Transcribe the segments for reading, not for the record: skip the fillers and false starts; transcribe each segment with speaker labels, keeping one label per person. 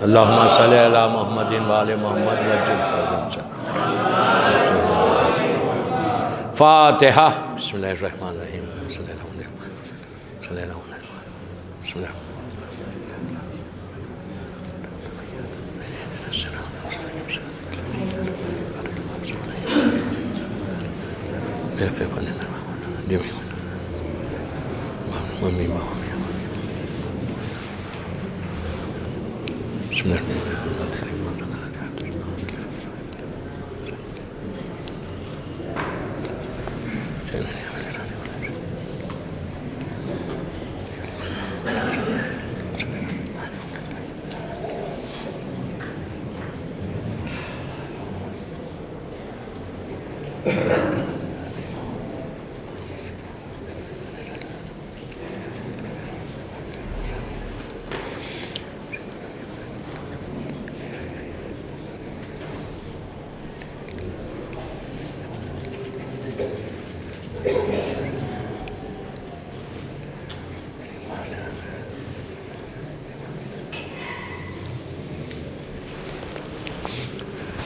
Speaker 1: اللہم صلی علی محمد وآل محمد وجل فرجهم سے فاتحہ بسم اللہ الرحمن الرحیم صلی اللہ علیہ وسلم صلی اللہ علیہ وسلم بسم اللہ بسم اللہ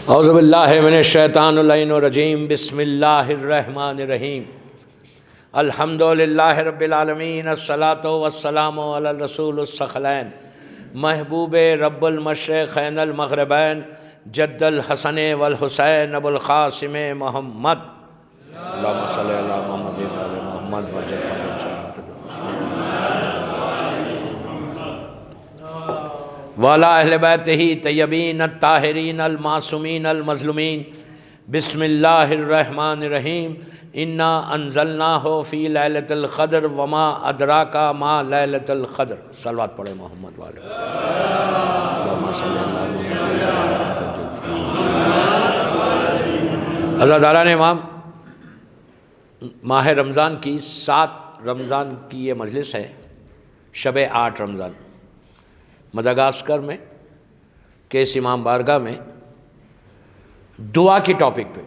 Speaker 1: اعوذ باللہ من الشیطان اللعین الرجیم بسم اللہ الرحمن الرحیم الحمدللہ رب العالمین الصلاة والسلام علی الرسول الثقلین محبوب رب المشرقین المغربین جد الحسن والحسین ابو القاسم محمد اللہم صلی علی محمد وعلی محمد وجل فرجهم وعلی اہل بیتہ طیبین الطاہرین المعصومین المظلومین بسم اللہ الرحمن الرحیم انا انزلناہ فی لیلۃ القدر وما ادراک ما لیلۃ القدر صلوات پڑھے محمد والے اللہم صلی اللہ عزاداران امام ماہ رمضان کی 7 رمضان کی یہ مجلس ہے شب 8 رمضان مدغاسکر میں کیس امام بارگاہ میں دعا کی ٹاپک پہ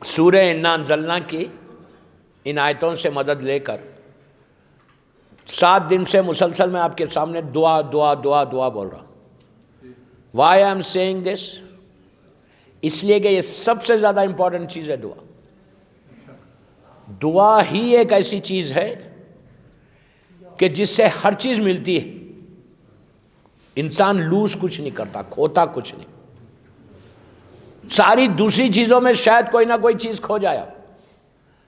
Speaker 1: سورہ انا انزلنا کی ان آیتوں سے مدد لے کر 7 دن سے مسلسل میں آپ کے سامنے دعا دعا دعا دعا بول رہا ہوں. وائی آئی ایم سیئنگ دس؟ اس لیے کہ یہ سب سے زیادہ امپورٹنٹ چیز ہے. دعا ہی ایک ایسی چیز ہے کہ جس سے ہر چیز ملتی ہے. انسان لوز کچھ نہیں کرتا، کھوتا کچھ نہیں. ساری دوسری چیزوں میں شاید کوئی نہ کوئی چیز کھو جائے،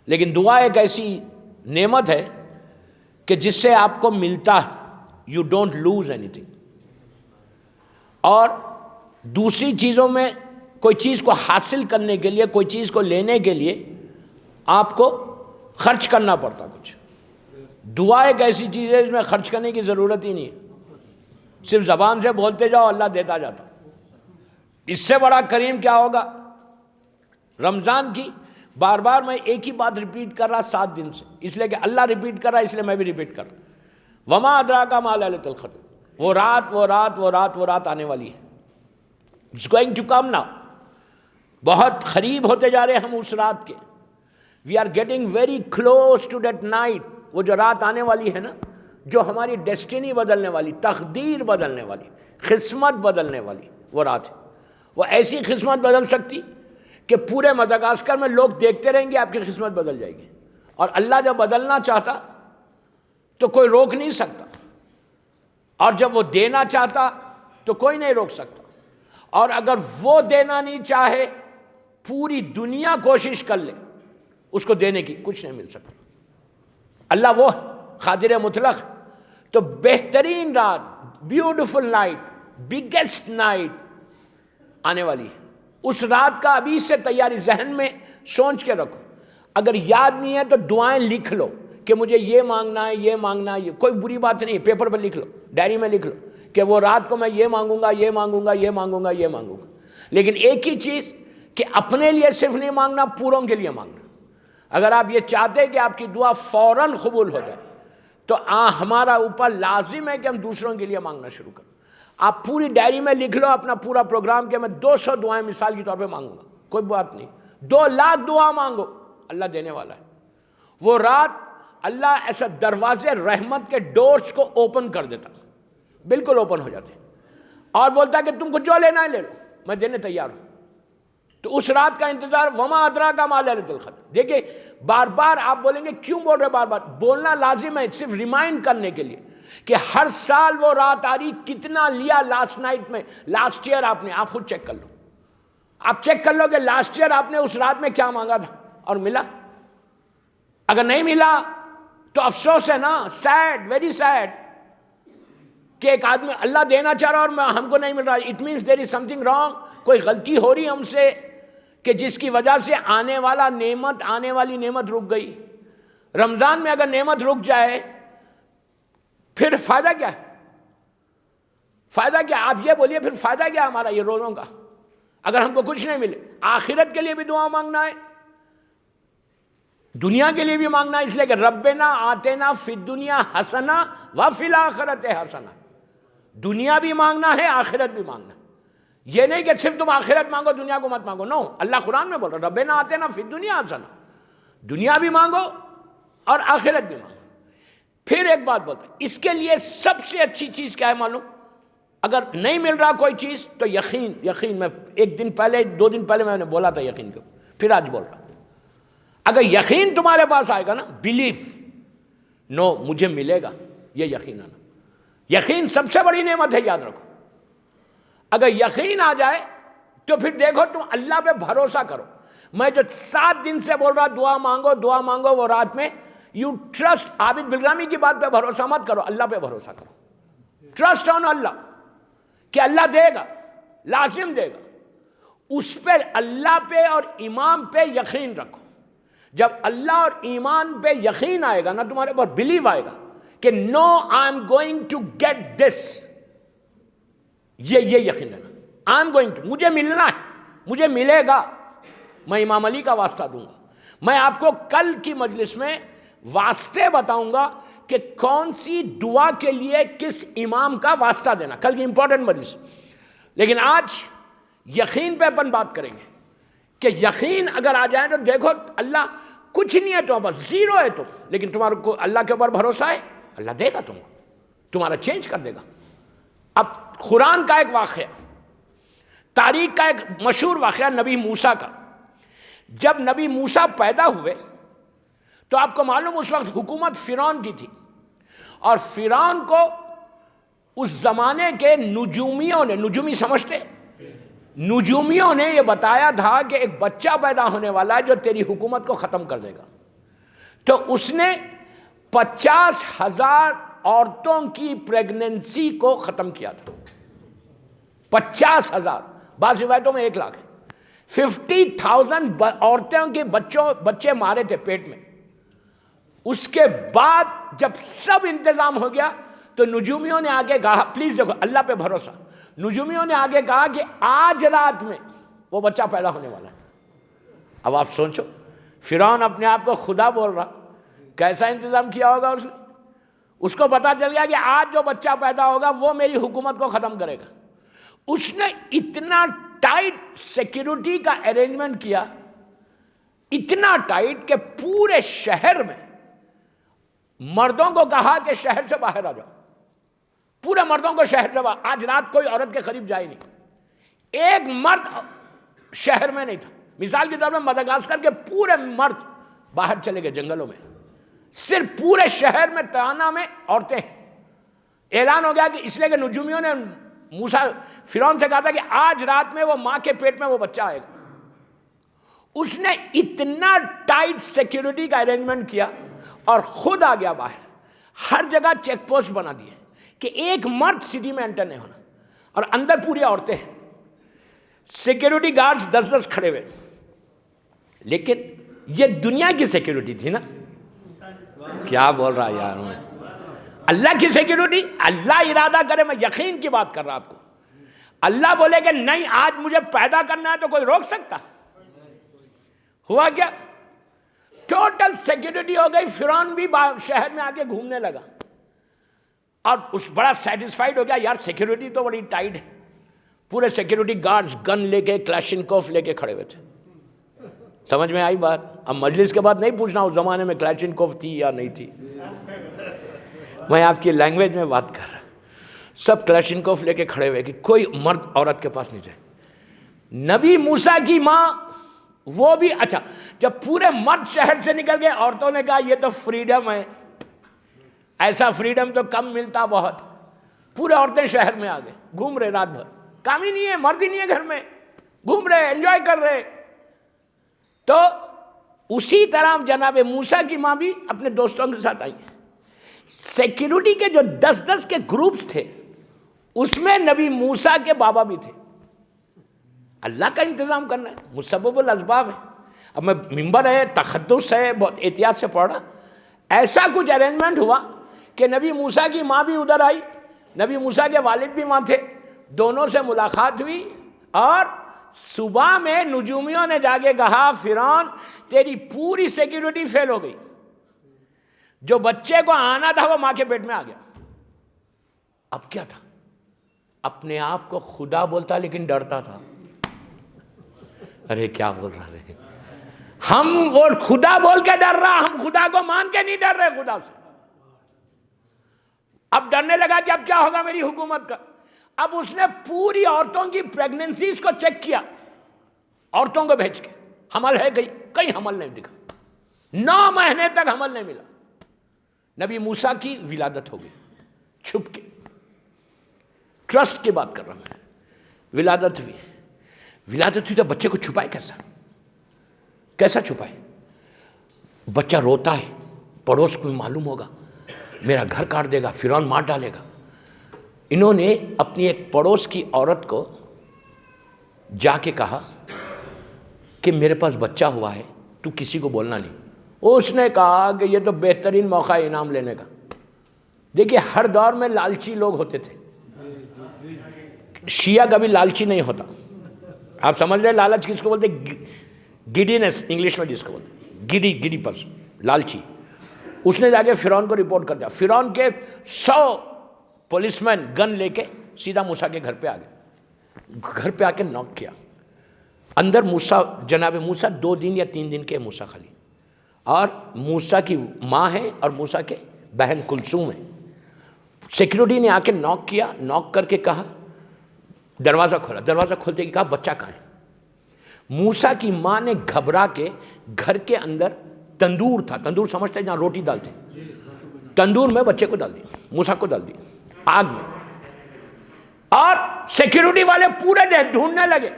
Speaker 1: لیکن دعا ایک ایسی نعمت ہے کہ جس سے آپ کو ملتا ہے. You don't lose any thing. اور دوسری چیزوں میں کوئی چیز کو حاصل کرنے کے لیے، کوئی چیز کو لینے کے لیے آپ کو خرچ کرنا پڑتا کچھ. دعا ایک ایسی چیز ہے جس میں خرچ کرنے کی ضرورت ہی نہیں ہے. صرف زبان سے بولتے جاؤ، اللہ دیتا جاتا. اس سے بڑا کریم کیا ہوگا؟ رمضان کی بار بار میں ایک ہی بات ریپیٹ کر رہا 7 دن سے، اس لیے کہ اللہ ریپیٹ کر رہا، اس لیے میں بھی ریپیٹ کر رہا. وما ادراک ما لیلۃ القدر. وہ رات آنے والی ہے. It's going to come now. بہت قریب ہوتے جا رہے ہیں ہم اس رات کے. We are getting very close to that night. وہ جو رات آنے والی ہے نا، جو ہماری ڈیسٹینی بدلنے والی، تقدیر بدلنے والی، قسمت بدلنے والی وہ رات ہے. وہ ایسی قسمت بدل سکتی کہ پورے مدغاسکر میں لوگ دیکھتے رہیں گے، آپ کی قسمت بدل جائے گی. اور اللہ جب بدلنا چاہتا تو کوئی روک نہیں سکتا، اور جب وہ دینا چاہتا تو کوئی نہیں روک سکتا. اور اگر وہ دینا نہیں چاہے، پوری دنیا کوشش کر لے اس کو دینے کی، کچھ نہیں مل سکتا. اللہ وہ قادر مطلق. تو بہترین رات، بیوٹیفل نائٹ، بگیسٹ نائٹ آنے والی ہے. اس رات کا ابھی سے تیاری ذہن میں سوچ کے رکھو. اگر یاد نہیں ہے تو دعائیں لکھ لو کہ مجھے یہ مانگنا ہے، یہ مانگنا ہے. یہ کوئی بری بات نہیں ہے، پیپر پر لکھ لو، ڈائری میں لکھ لو کہ وہ رات کو میں یہ مانگوں گا، یہ مانگوں گا، یہ مانگوں گا، یہ مانگوں گا. لیکن ایک ہی چیز کہ اپنے لیے صرف نہیں مانگنا، پوروں کے لیے مانگنا. اگر آپ یہ چاہتے کہ آپ کی دعا فوراً قبول ہو جائے تو ہمارا اوپر لازم ہے کہ ہم دوسروں کے لیے مانگنا شروع کریں. آپ پوری ڈائری میں لکھ لو اپنا پورا پروگرام کہ میں 200 دعائیں مثال کے طور پہ مانگوں گا. کوئی بات نہیں، 2 لاکھ دعا مانگو، اللہ دینے والا ہے. وہ رات اللہ ایسا دروازے رحمت کے ڈورز کو اوپن کر دیتا، بالکل اوپن ہو جاتے. اور بولتا ہے کہ تم کو جو لینا ہے لے لو، میں دینے تیار ہوں. تو اس رات کا انتظار. وما ادراک ما لیلۃ القدر. دیکھیں بار بار آپ بولیں گے کیوں بول رہے بار بار؟ بولنا لازم ہے صرف ریمائنڈ کرنے کے لیے کہ ہر سال وہ رات آ رہی. کتنا لیا لاسٹ نائٹ میں، لاسٹ ایئر آپ نے، آپ خود چیک کر لو. آپ چیک کر لو کہ لاسٹ ایئر آپ نے اس رات میں کیا مانگا تھا اور ملا. اگر نہیں ملا تو افسوس ہے نا، سیڈ، ویری سیڈ، کہ ایک آدمی اللہ دینا چاہ رہا اور ہم کو نہیں مل رہا. It means there is some thing wrong. کوئی غلطی ہو رہی ہم سے کہ جس کی وجہ سے آنے والی نعمت رک گئی. رمضان میں اگر نعمت رک جائے پھر فائدہ کیا ہے؟ فائدہ کیا؟ آپ یہ بولیے پھر فائدہ کیا ہمارا یہ روزوں کا اگر ہم کو کچھ نہیں ملے؟ آخرت کے لیے بھی دعا مانگنا ہے، دنیا کے لیے بھی مانگنا ہے. اس لیے کہ ربنا آتینا فی الدنیا حسنہ وفی الآخرۃ حسنہ. دنیا بھی مانگنا ہے، آخرت بھی مانگنا ہے. یہ نہیں کہ صرف تم آخرت مانگو دنیا کو مت مانگو. نو، اللہ قرآن میں بول رہا ربنا آتینا فی الدنیا حسنہ. دنیا بھی مانگو اور آخرت بھی مانگو. پھر ایک بات بولتا ہے، اس کے لیے سب سے اچھی چیز کیا ہے معلوم؟ اگر نہیں مل رہا کوئی چیز تو یقین. میں ایک دن پہلے 2 دن پہلے میں نے بولا تھا یقین کو، پھر آج بول رہا. اگر یقین تمہارے پاس آئے گا نا، بلیف، نو مجھے ملے گا، یہ یقین آنا. یقین سب سے بڑی نعمت ہے، یاد رکھو. اگر یقین آ جائے تو پھر دیکھو تم اللہ پہ بھروسہ کرو. میں جو 7 دن سے بول رہا دعا مانگو وہ رات میں یو ٹرسٹ. عابد بلرامی کی بات پہ بھروسہ مت کرو، اللہ پہ بھروسہ کرو. ٹرسٹ آن اللہ کہ اللہ دے گا، لازم دے گا. اس پہ، اللہ پہ اور ایمان پہ یقین رکھو. جب اللہ اور ایمان پہ یقین آئے گا نا تمہارے پاس، بلیو آئے گا کہ no I am going to get this. یہ یقین ہے نا، آئی ایم گوئنگ ٹو، مجھے ملنا ہے، مجھے ملے گا. میں امام علی کا واسطہ دوں گا. میں آپ کو کل کی مجلس میں واسطے بتاؤں گا کہ کون سی دعا کے لیے کس امام کا واسطہ دینا، کل کی امپورٹنٹ مجلس. لیکن آج یقین پہ اپن بات کریں گے کہ یقین اگر آ جائے تو دیکھو اللہ کچھ نہیں ہے تو بس زیرو ہے تم، لیکن تمہارے کو اللہ کے اوپر بھروسہ ہے، اللہ دے گا تم کو، تمہارا چینج کر دے گا. اب قرآن کا ایک واقعہ، تاریخ کا ایک مشہور واقعہ نبی موسیٰ کا. جب نبی موسیٰ پیدا ہوئے تو آپ کو معلوم اس وقت حکومت فرعون کی تھی، اور فرعون کو اس زمانے کے نجومیوں نے، نجومی سمجھتے، نجومیوں نے یہ بتایا تھا کہ ایک بچہ پیدا ہونے والا ہے جو تیری حکومت کو ختم کر دے گا. تو اس نے 50,000 عورتوں کی پریگننسی کو ختم کیا تھا. 50,000، بعض روایتوں میں 1 لاکھ ہے. 50,000 عورتوں کے بچے مارے تھے پیٹ میں. اس کے بعد جب سب انتظام ہو گیا تو نجومیوں نے آگے کہا، پلیز دیکھو اللہ پہ بھروسہ، نجومیوں نے آگے کہا کہ آج رات میں وہ بچہ پیدا ہونے والا ہے. اب آپ سوچو، فرعون اپنے آپ کو خدا بول رہا، کیسا انتظام کیا ہوگا اس نے. اس کو پتا چل گیا کہ آج جو بچہ پیدا ہوگا وہ میری حکومت کو ختم کرے گا. اس نے اتنا ٹائٹ سیکیورٹی کا ارینجمنٹ کیا، اتنا ٹائٹ کہ پورے شہر میں مردوں کو کہا کہ شہر سے باہر آ جاؤ. پورے مردوں کو شہر سے باہر. آج رات کوئی عورت کے قریب جائے نہیں، ایک مرد شہر میں نہیں تھا. مثال کے طور پر مدغاسکر کے پورے مرد باہر چلے گئے جنگلوں میں، صرف پورے شہر میں تانا میں عورتیں. اعلان ہو گیا کہ اس لیے کہ نجومیوں نے موسیٰ فرعون سے کہا تھا کہ آج رات میں وہ ماں کے پیٹ میں وہ بچہ آئے گا. اس نے اتنا ٹائٹ سیکیورٹی کا ارینجمنٹ کیا اور خود آ گیا باہر. ہر جگہ چیک پوسٹ بنا دیے کہ ایک مرد سٹی میں انٹر نہیں ہونا، اور اندر پوری عورتیں، سیکیورٹی گارڈز 10 کھڑے ہوئے. لیکن یہ دنیا کی سیکیورٹی تھی نا. کیا بول رہا یار میں؟ اللہ کی سیکیورٹی. اللہ ارادہ کرے، میں یقین کی بات کر رہا آپ کو، اللہ بولے کہ نہیں آج مجھے پیدا کرنا ہے تو کوئی روک سکتا؟ ہوا کیا؟ ٹوٹل سیکیورٹی ہو گئی. فرعون بھی شہر میں آ کے گھومنے لگا اور اس بڑا سیٹسفائیڈ ہو گیا، یار سیکیورٹی تو بڑی ٹائٹ ہے. پورے سیکیورٹی گارڈز گن لے کے، کلاشنکوف لے کے کھڑے ہوئے تھے. سمجھ میں آئی بات؟ اب مجلس کے بعد نہیں پوچھنا اس زمانے میں کلاشنکوف تھی یا نہیں تھی، میں آپ کی لینگویج میں بات کر رہا. سب کلاشنکوف لے کے کھڑے ہوئے کہ کوئی مرد عورت کے پاس نہیں جائے. نبی موسیٰ کی ماں وہ بھی, اچھا جب پورے مرد شہر سے نکل گئے, عورتوں نے کہا یہ تو فریڈم ہے, ایسا فریڈم تو کم ملتا بہت. پورے عورتیں شہر میں آ گئے, گھوم رہے رات بھر, کام ہی نہیں ہے, مرد ہی نہیں ہے گھر میں, گھوم رہے, انجوائے کر رہے. تو اسی طرح جناب موسیٰ کی ماں بھی اپنے دوستوں کے ساتھ آئی. سیکیورٹی کے جو 10 کے گروپس تھے اس میں نبی موسیٰ کے بابا بھی تھے. اللہ کا انتظام کرنا ہے, مسبب الاسباب ہے. اب میں ممبر ہے, تقدس ہے, بہت احتیاط سے پڑھ رہا. ایسا کچھ ارینجمنٹ ہوا کہ نبی موسیٰ کی ماں بھی ادھر آئی, نبی موسیٰ کے والد بھی وہاں تھے, دونوں سے ملاقات ہوئی. اور صبح میں نجومیوں نے جا کے کہا فرعون تیری پوری سیکیورٹی فیل ہو گئی, جو بچے کو آنا تھا وہ ماں کے پیٹ میں آ گیا. اب کیا تھا, اپنے آپ کو خدا بولتا لیکن ڈرتا تھا. ارے کیا بول رہا ہے, ہم اور خدا بول کے ڈر رہا, ہم خدا کو مان کے نہیں ڈر رہے خدا سے. اب ڈرنے لگا کہ اب کیا ہوگا میری حکومت کا. اب اس نے پوری عورتوں کی پریگننسیز کو چیک کیا, عورتوں کو بھیج کے, حمل ہے کہیں حمل نہیں دکھا, 9 مہینے تک حمل نہیں ملا. نبی موسیٰ کی ولادت ہو گئی چھپ کے. ٹرسٹ کی بات کر رہا ہوں. ولادت ہوئی تو بچے کو چھپائے کیسا چھپائے. بچہ روتا ہے, پڑوس کو معلوم ہوگا, میرا گھر کاٹ دے گا, فرعون مار ڈالے گا. انہوں نے اپنی ایک پڑوس کی عورت کو جا کے کہا کہ میرے پاس بچہ ہوا ہے, تو کسی کو بولنا نہیں. اس نے کہا کہ یہ تو بہترین موقع ہے انعام لینے کا. دیکھیے ہر دور میں لالچی لوگ ہوتے تھے, شیعہ کبھی لالچی نہیں ہوتا. آپ سمجھ رہے لالچ کس کو بولتے, گڈینس انگلش میں جس کو بولتے, گڈی پرسن, لالچی. اس نے جا کے فرعون کو رپورٹ کر دیا. فرعون کے 100 پولیس مین گن لے کے سیدھا موسیٰ کے گھر پہ آ گئے. گھر پہ آ کے ناک کیا. اندر موسیٰ, جناب موسیٰ 2 دن یا 3 دن کے موسیٰ خالی, اور موسیٰ کی ماں ہے اور موسیٰ کے بہن کلثوم ہے. سیکیورٹی نے آ کے ناک کیا, ناک کر کے کہا, دروازہ کھولا. دروازہ کھولتے ہی کہا بچہ کہاں ہے. موسیٰ کی ماں نے گھبرا کے گھر کے اندر تندور تھا, تندور سمجھتے ہیں جہاں روٹی ڈالتے ہیں, تندور میں بچے کو ڈال دیا, موسیٰ کو ڈال دیا آگ میں. اور سیکیورٹی والے پورے ڈھونڈنے لگے,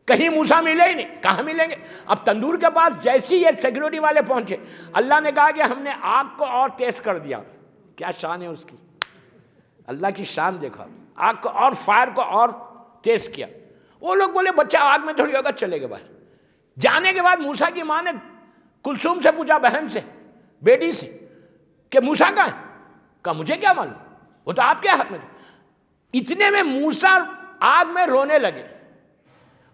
Speaker 1: کہیں موسیٰ ملے ہی نہیں. کہاں ملیں گے. اب تندور کے پاس جیسے ہی یہ سیکیورٹی والے پہنچے, اللہ نے کہا کہ ہم نے آگ کو اور تیز کر دیا. کیا شان ہے اس کی, اللہ کی شان دیکھو. آگ کو اور فائر کو اور تیز کیا. وہ لوگ بولے بچہ آگ میں تھوڑی ہوگا, چلے گئے باہر. جانے کے بعد موسیٰ کی ماں نے کلثوم سے پوچھا, بہن سے, بیٹی سے, کہ موسیٰ کہاں ہے. کہا مجھے کیا معلوم, وہ تو آپ کے ہاتھ میں تھا. اتنے میں موسیٰ آگ میں رونے لگے.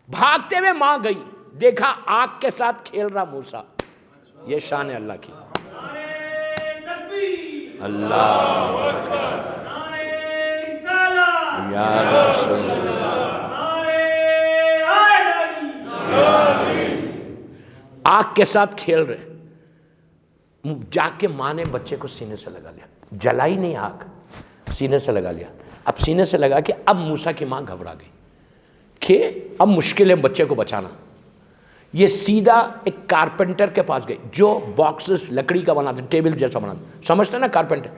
Speaker 1: بھاگتے ہوئے ماں گئی, دیکھا آگ کے ساتھ کھیل رہا موسیٰ. یہ شان ہے اللہ کی. اللہ یا رسول اللہ. آگ کے ساتھ کھیل رہے. جا کے ماں نے بچے کو سینے سے لگا لیا, جلائی نہیں آگ, سینے سے لگا لیا. اب سینے سے لگا کے اب موسیٰ کی ماں گھبرا گئی کہ اب مشکل ہے بچے کو بچانا. یہ سیدھا ایک کارپینٹر کے پاس گئی جو باکسز لکڑی کا بناتا, ٹیبل جیسا بناتا, سمجھتے نا کارپینٹر.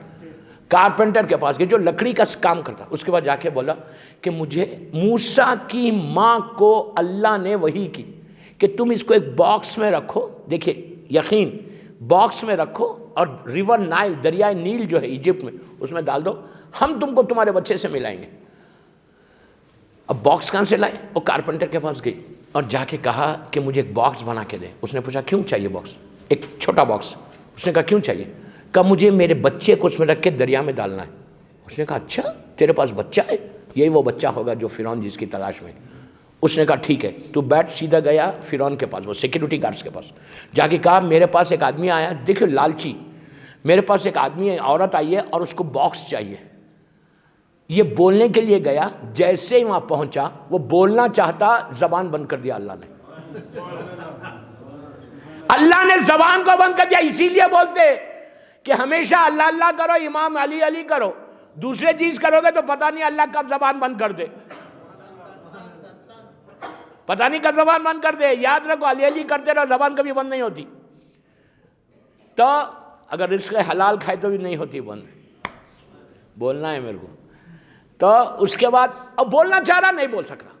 Speaker 1: کارپینٹر کے پاس گئی جو لکڑی کا کام کرتا. اس کے بعد جا کے بولا کہ مجھے موسیٰ کی ماں کو اللہ نے وحی کی کہ تم اس کو ایک باکس میں رکھو. دیکھیے یقین, باکس میں رکھو اور ریور نائل, دریائے نیل جو ہے ایجپٹ میں, اس میں ڈال دو, ہم تم کو تمہارے بچے سے ملائیں گے. اب باکس کہاں سے لائے؟ وہ کارپینٹر کے پاس گئی اور جا کے کہا کہ مجھے ایک باکس بنا کے دے. اس نے پوچھا کیوں چاہیے باکس, ایک چھوٹا باکس. اس نے کہا کیوں چاہیے؟ کہا مجھے میرے بچے کو اس میں رکھ کے دریا میں ڈالنا ہے. اس نے کہا اچھا تیرے پاس بچہ ہے, یہی وہ بچہ ہوگا جو فرعون جس کی تلاش میں. اس نے کہا ٹھیک ہے تو بیٹھ. سیدھا گیا فرعون کے پاس, وہ سیکیورٹی گارڈز کے پاس. جا کے کہا میرے پاس ایک آدمی آیا, دیکھو لالچی, میرے پاس ایک آدمی ہے, عورت آئی ہے اور اس کو باکس چاہیے. یہ بولنے کے لیے گیا, جیسے ہی وہاں پہنچا وہ بولنا چاہتا, زبان بند کر دیا اللہ نے. اللہ نے زبان کو بند کر دیا. اسی لیے بولتے کہ ہمیشہ اللہ اللہ کرو, امام علی علی کرو. دوسرے چیز کرو گے تو پتہ نہیں اللہ کب زبان بند کر دے، پتہ نہیں کب زبان بند کر دے. یاد رکھو علی علی کرتے رہو، زبان کبھی بند نہیں ہوتی. تو اگر رزق حلال کھائے تو بھی نہیں ہوتی بند، بولنا ہے میرے کو. تو اس کے بعد اب بولنا چاہ رہا، نہیں بول سک رہا،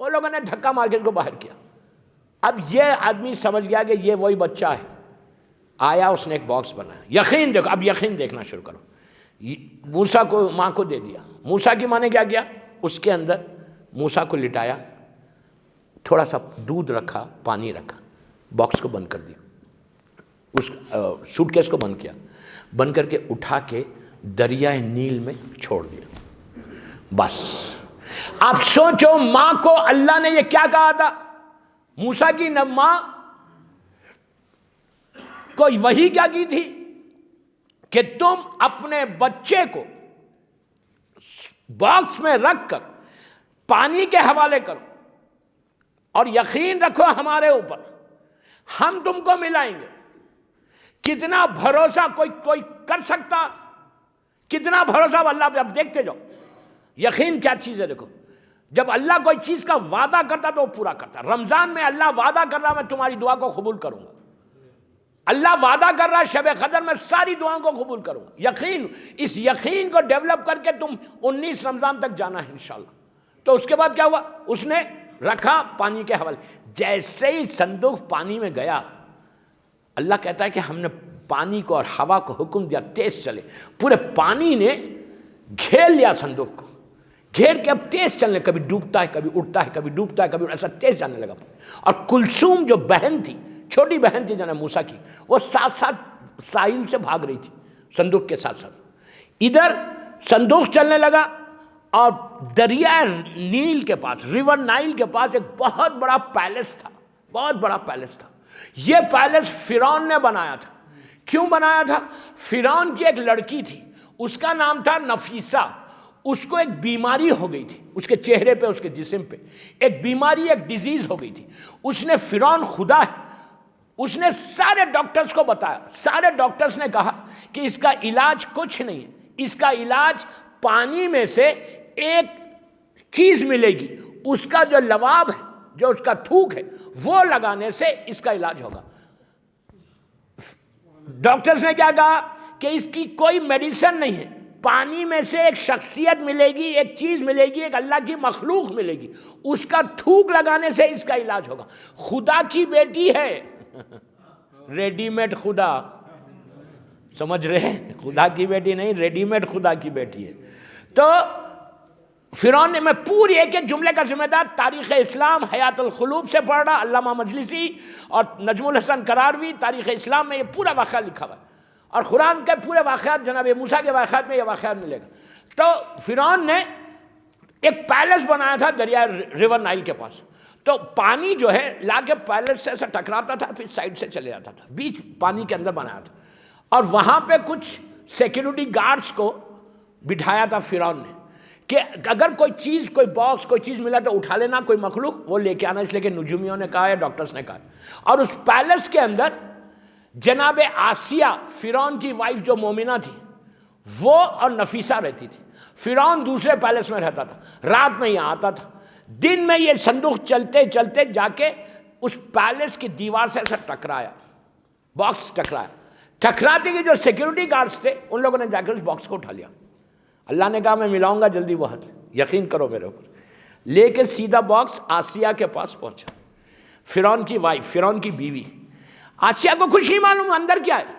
Speaker 1: وہ لوگوں نے دھکا مار کے اس کو باہر کیا. اب یہ آدمی سمجھ گیا کہ یہ وہی بچہ ہے. آیا، اس نے ایک باکس بنایا. یقین دیکھو، اب یقین دیکھنا شروع کرو. موسیٰ کو ماں کو دے دیا. موسیٰ کی ماں نے کیا کیا؟ اس کے اندر موسیٰ کو لٹایا، تھوڑا سا دودھ رکھا، پانی رکھا، باکس کو بند کر دیا، اس سوٹ کیس کو بند کیا، بند کر کے اٹھا کے دریائے نیل میں چھوڑ دیا. بس آپ سوچو، ماں کو اللہ نے یہ کیا کہا تھا؟ موسیٰ کی ماں کو وحی کیا کی تھی کہ تم اپنے بچے کو باکس میں رکھ کر پانی کے حوالے کرو اور یقین رکھو ہمارے اوپر، ہم تم کو ملائیں گے. کتنا بھروسہ کوئی کر سکتا؟ کتنا بھروسہ اللہ پہ؟ اب دیکھتے جاؤ یقین کیا چیز ہے. دیکھو، جب اللہ کوئی چیز کا وعدہ کرتا تو وہ پورا کرتا. رمضان میں اللہ وعدہ کر رہا میں تمہاری دعا کو قبول کروں گا. اللہ وعدہ کر رہا شب قدر میں ساری دعاؤں کو قبول کروں گا. یقین، اس یقین کو ڈیولپ کر کے تم 19 رمضان تک جانا ہے انشاءاللہ. تو اس کے بعد کیا ہوا؟ اس نے رکھا پانی کے حوالے. جیسے ہی صندوق پانی میں گیا، اللہ کہتا ہے کہ ہم نے پانی کو اور ہوا کو حکم دیا تیز چلے. پورے پانی نے گھیر لیا صندوق کو، گھیر کے اب تیز چلنے، کبھی ڈوبتا ہے کبھی اٹھتا ہے، کبھی ڈوبتا ہے کبھی ایسا تیز جانے لگا. اور کلثوم جو بہن تھی، چھوٹی بہن تھی جناب موسیٰ کی، وہ ساتھ ساتھ ساحل سے بھاگ رہی تھی صندوق کے ساتھ ساتھ. ادھر صندوق چلنے لگا اور دریائے نیل کے پاس، ریور نائل کے پاس ایک بہت بڑا پیلس تھا، بہت بڑا پیلس تھا. یہ پیلس فرعون نے بنایا تھا. کیوں بنایا تھا؟ فرعون کی ایک لڑکی تھی، اس کا نام تھا نفیسہ. اس کو ایک بیماری ہو گئی تھی، اس کے چہرے پہ، اس کے جسم پہ ایک بیماری، ایک ڈیزیز ہو گئی تھی. اس نے فرعون خدا ہے، اس نے سارے ڈاکٹرز کو بتایا. سارے ڈاکٹرز نے کہا کہ اس کا علاج کچھ نہیں ہے، اس کا علاج پانی میں سے ایک چیز ملے گی، اس کا جو لواب ہے، جو اس کا تھوک ہے، وہ لگانے سے اس کا علاج ہوگا. ڈاکٹرز نے کیا کہا کہ اس کی کوئی میڈیسن نہیں ہے، پانی میں سے ایک شخصیت ملے گی، ایک چیز ملے گی، ایک اللہ کی مخلوق ملے گی، اس کا تھوک لگانے سے اس کا علاج ہوگا. خدا کی بیٹی ہے، ریڈی میڈ خدا، سمجھ رہے ہیں؟ خدا کی بیٹی نہیں، ریڈی میڈ خدا کی بیٹی ہے. تو فرعون نے، میں پوری ایک ایک جملے کا ذمہ دار تاریخ اسلام حیات القلوب سے پڑھ رہا، علامہ مجلسی اور نجم الحسن قراروی تاریخ اسلام میں یہ پورا واقعہ لکھا ہوا ہے، اور قرآن کے پورے واقعات جناب موسیٰ کے واقعات میں یہ واقعات ملے گا. تو فرعون نے ایک پیلس بنایا تھا دریائے ریور نائل کے پاس. تو پانی جو ہے لا کے پیلس سے ایسا ٹکراتا تھا، پھر سائڈ سے چلے جاتا تھا، بیچ پانی کے اندر بنایا تھا. اور وہاں پہ کچھ سیکیورٹی گارڈز کو بٹھایا تھا فرعون نے کہ اگر کوئی چیز، کوئی باکس، کوئی چیز ملا تو اٹھا لینا، کوئی مخلوق وہ لے کے آنا. اس لیے کہ نجومیوں نے کہا ہے، ڈاکٹرز نے کہا. اور اس پیلس کے اندر جناب آسیہ فرعون کی وائف جو مومنہ تھی، وہ اور نفیسہ رہتی تھی. فرعون دوسرے پیلس میں رہتا تھا، رات میں یہاں آتا تھا. دن میں یہ صندوق چلتے چلتے جا کے اس پیلس کی دیوار سے ایسا ٹکرایا، باکس ٹکرایا. ٹکراتے کے جو سیکیورٹی گارڈز تھے ان لوگوں نے جا کے اس باکس کو اٹھا لیا. اللہ نے کہا میں ملاؤں گا جلدی بہت، یقین کرو میرے اوپر. لے کے سیدھا باکس آسیہ کے پاس پہنچا. فرعون کی وائف، فرعون کی بیوی. آسیہ کو کچھ نہیں معلوم اندر کیا ہے،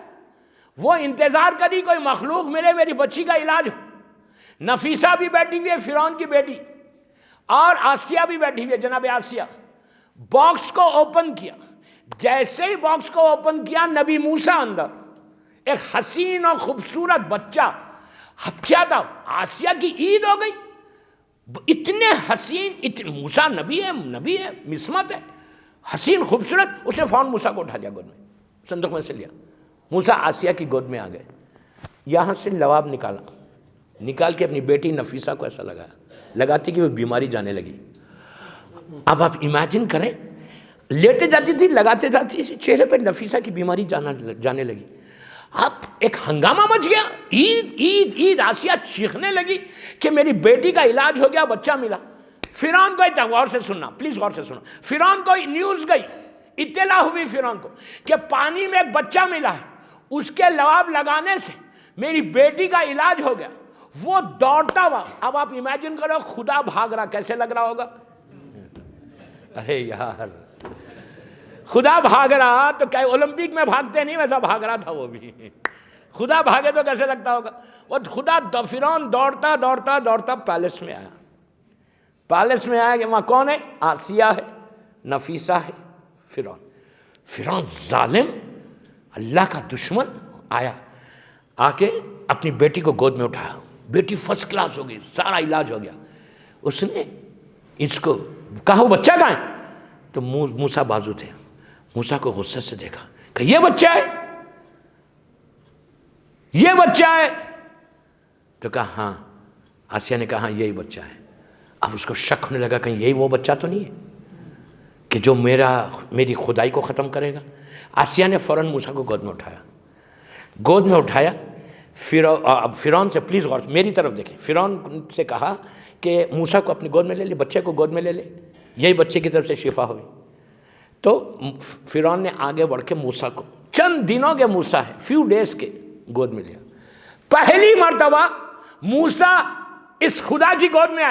Speaker 1: وہ انتظار کری کوئی مخلوق ملے میری بچی کا علاج ہو. نفیسہ بھی بیٹھی ہوئی ہے، فرعون کی بیٹی، اور آسیہ بھی بیٹھی ہوئی ہے، جناب آسیہ. باکس کو اوپن کیا. جیسے ہی باکس کو اوپن کیا، نبی موسیٰ اندر، ایک حسین اور خوبصورت بچہ. اب کیا تھا؟ آسیہ کی عید ہو گئی. اتنے حسین، موسیٰ نبی ہے، مسمت ہے، حسین خوبصورت. اس نے فوراً موسیٰ کو اٹھا لیا، گود میں صندوق میں سے لیا. موسیٰ آسیہ کی گود میں آ گئے. یہاں سے لواب نکال کے اپنی بیٹی نفیسہ کو ایسا لگاتی کہ وہ بیماری جانے لگی. اب آپ امیجن کریں، لیٹے جاتی تھی، لگاتے جاتی، چہرے پہ نفیسہ کی بیماری جانے لگی. اب ایک ہنگامہ مچ گیا، عید عید عید، آسیہ چیخنے لگی کہ میری بیٹی کا علاج ہو گیا، بچہ ملا۔ فرعون کو غور سے سننا، پلیز غور سے سننا، فرعون کو نیوز گئی، اطلاع ہوئی فرعون کو کہ پانی میں ایک بچہ ملا ہے، اس کے لعاب لگانے سے میری بیٹی کا علاج ہو گیا۔ وہ دوڑتا ہوا، اب آپ امیجن کرو خدا بھاگ رہا، کیسے لگ رہا ہوگا؟ ارے یار، خدا بھاگ رہا تو کیا اولمپک میں بھاگتے نہیں، ویسا بھاگ رہا تھا وہ بھی۔ خدا بھاگے تو کیسے لگتا ہوگا؟ وہ خدا فرعون دوڑتا دوڑتا دوڑتا پیلس میں آیا۔ پیلس میں آیا کہ وہاں کون ہے؟ آسیہ ہے، نفیسہ ہے، فرعون ظالم، اللہ کا دشمن آیا، آ کے اپنی بیٹی کو گود میں اٹھایا، بیٹی فرسٹ کلاس ہو گئی، سارا علاج ہو گیا۔ اس نے اس کو کہا وہ بچہ کہاں ہے؟ تو موسیٰ بازو تھے، موسیٰ کو غصے سے دیکھا کہ یہ بچہ ہے، یہ بچہ ہے؟ تو کہا ہاں۔ آسیہ نے کہا ہاں یہی بچہ ہے۔ اب اس کو شک ہونے لگا کہیں یہی وہ بچہ تو نہیں ہے کہ جو میری خدائی کو ختم کرے گا۔ آسیہ نے فوراً موسیٰ کو گود میں اٹھایا، فرعون سے پلیز غور میری طرف دیکھیں، فرعون سے کہا کہ موسیٰ کو اپنی گود میں لے لے، بچے کو گود میں لے لے، یہی بچے کی طرف سے شفا ہوئی۔ تو فرعون نے آگے بڑھ کے موسیٰ کو، چند دنوں کے موسیٰ ہے، فیو ڈیز کے، گود میں لیا۔ پہلی مرتبہ موسیٰ اس خدا کی گود میں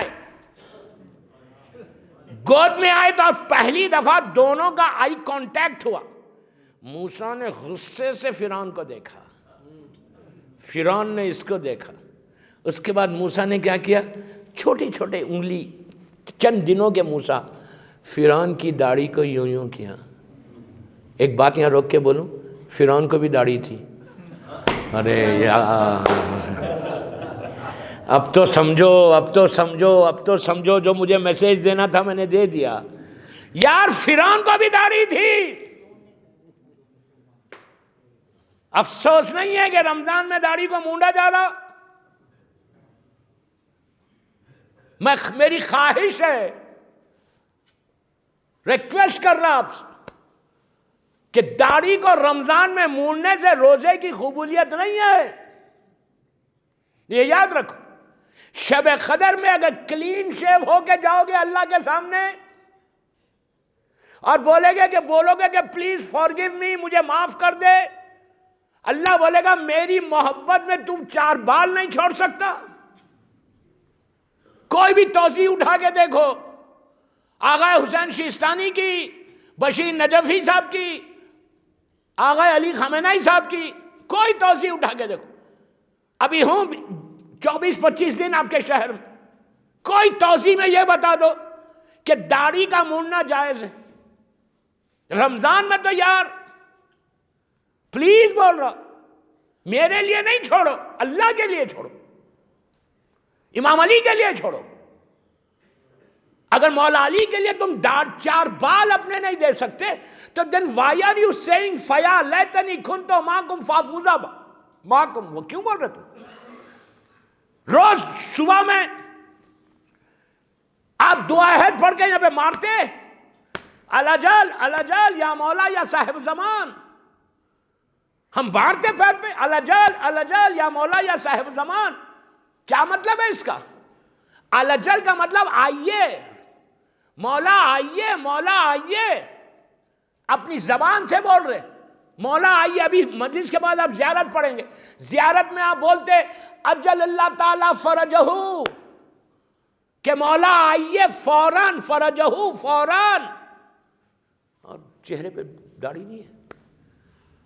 Speaker 1: آئے تو پہلی دفعہ دونوں کا آئی کانٹیکٹ ہوا۔ موسیٰ نے غصے سے فرعون کو دیکھا، فرعون نے اس کو دیکھا۔ اس کے بعد موسیٰ نے کیا کیا؟ چھوٹی چھوٹے انگلی، چند دنوں کے موسیٰ، فرعون کی داڑھی کو یوں یوں کیا۔ ایک بات یہاں روک کے بولوں، فرعون کو بھی داڑھی تھی۔ ارے یار، اب تو سمجھو جو مجھے میسیج دینا تھا میں نے دے دیا۔ یار فرعون کو بھی داڑھی تھی۔ افسوس نہیں ہے کہ رمضان میں داڑھی کو مونڈا جا رہا۔ میری خواہش ہے، ریکویسٹ کر رہا آپ سے کہ داڑھی کو رمضان میں مونڈنے سے روزے کی قبولیت نہیں ہے، یہ یاد رکھو۔ شب قدر میں اگر کلین شیو ہو کے جاؤ گے اللہ کے سامنے اور بولو گے کہ پلیز فارگیو می، مجھے معاف کر دے، اللہ بولے گا میری محبت میں تم 4 بال نہیں چھوڑ سکتا۔ کوئی بھی توضیح اٹھا کے دیکھو، آغا حسین شیستانی کی، بشیر نجفی صاحب کی، آغا علی خامنہئی صاحب کی، کوئی توضیح اٹھا کے دیکھو۔ ابھی ہوں 24-25 دن آپ کے شہر میں، کوئی توضیح میں یہ بتا دو کہ داڑھی کا مونڈنا جائز ہے رمضان میں۔ تو یار پلیز بول رہا، میرے لیے نہیں چھوڑو، اللہ کے لیے چھوڑو، امام علی کے لیے چھوڑو۔ اگر مولا علی کے لیے تم 4 بال اپنے نہیں دے سکتے تو then why are you saying فیا لیتنی کنت معکم فافوز معکم؟ وہ کیوں بول رہے تم؟ روز صبح میں آپ دعا عہد پڑھ کے یہاں پہ مارتے، الجل یا مولا یا صاحب زمان، ہم بارتے پیر پہ الجل یا مولا یا صاحب زمان۔ کیا مطلب ہے اس کا؟ الجل کا مطلب آئیے، مولا آئیے، مولا آئیے، اپنی زبان سے بول رہے مولا آئیے۔ ابھی مجلس کے بعد آپ زیارت پڑھیں گے، زیارت میں آپ بولتے اجل اللہ تعالی فرجہ، کہ مولا آئیے فوراً، فرجہ فوراً، اور چہرے پہ داڑھی نہیں ہے۔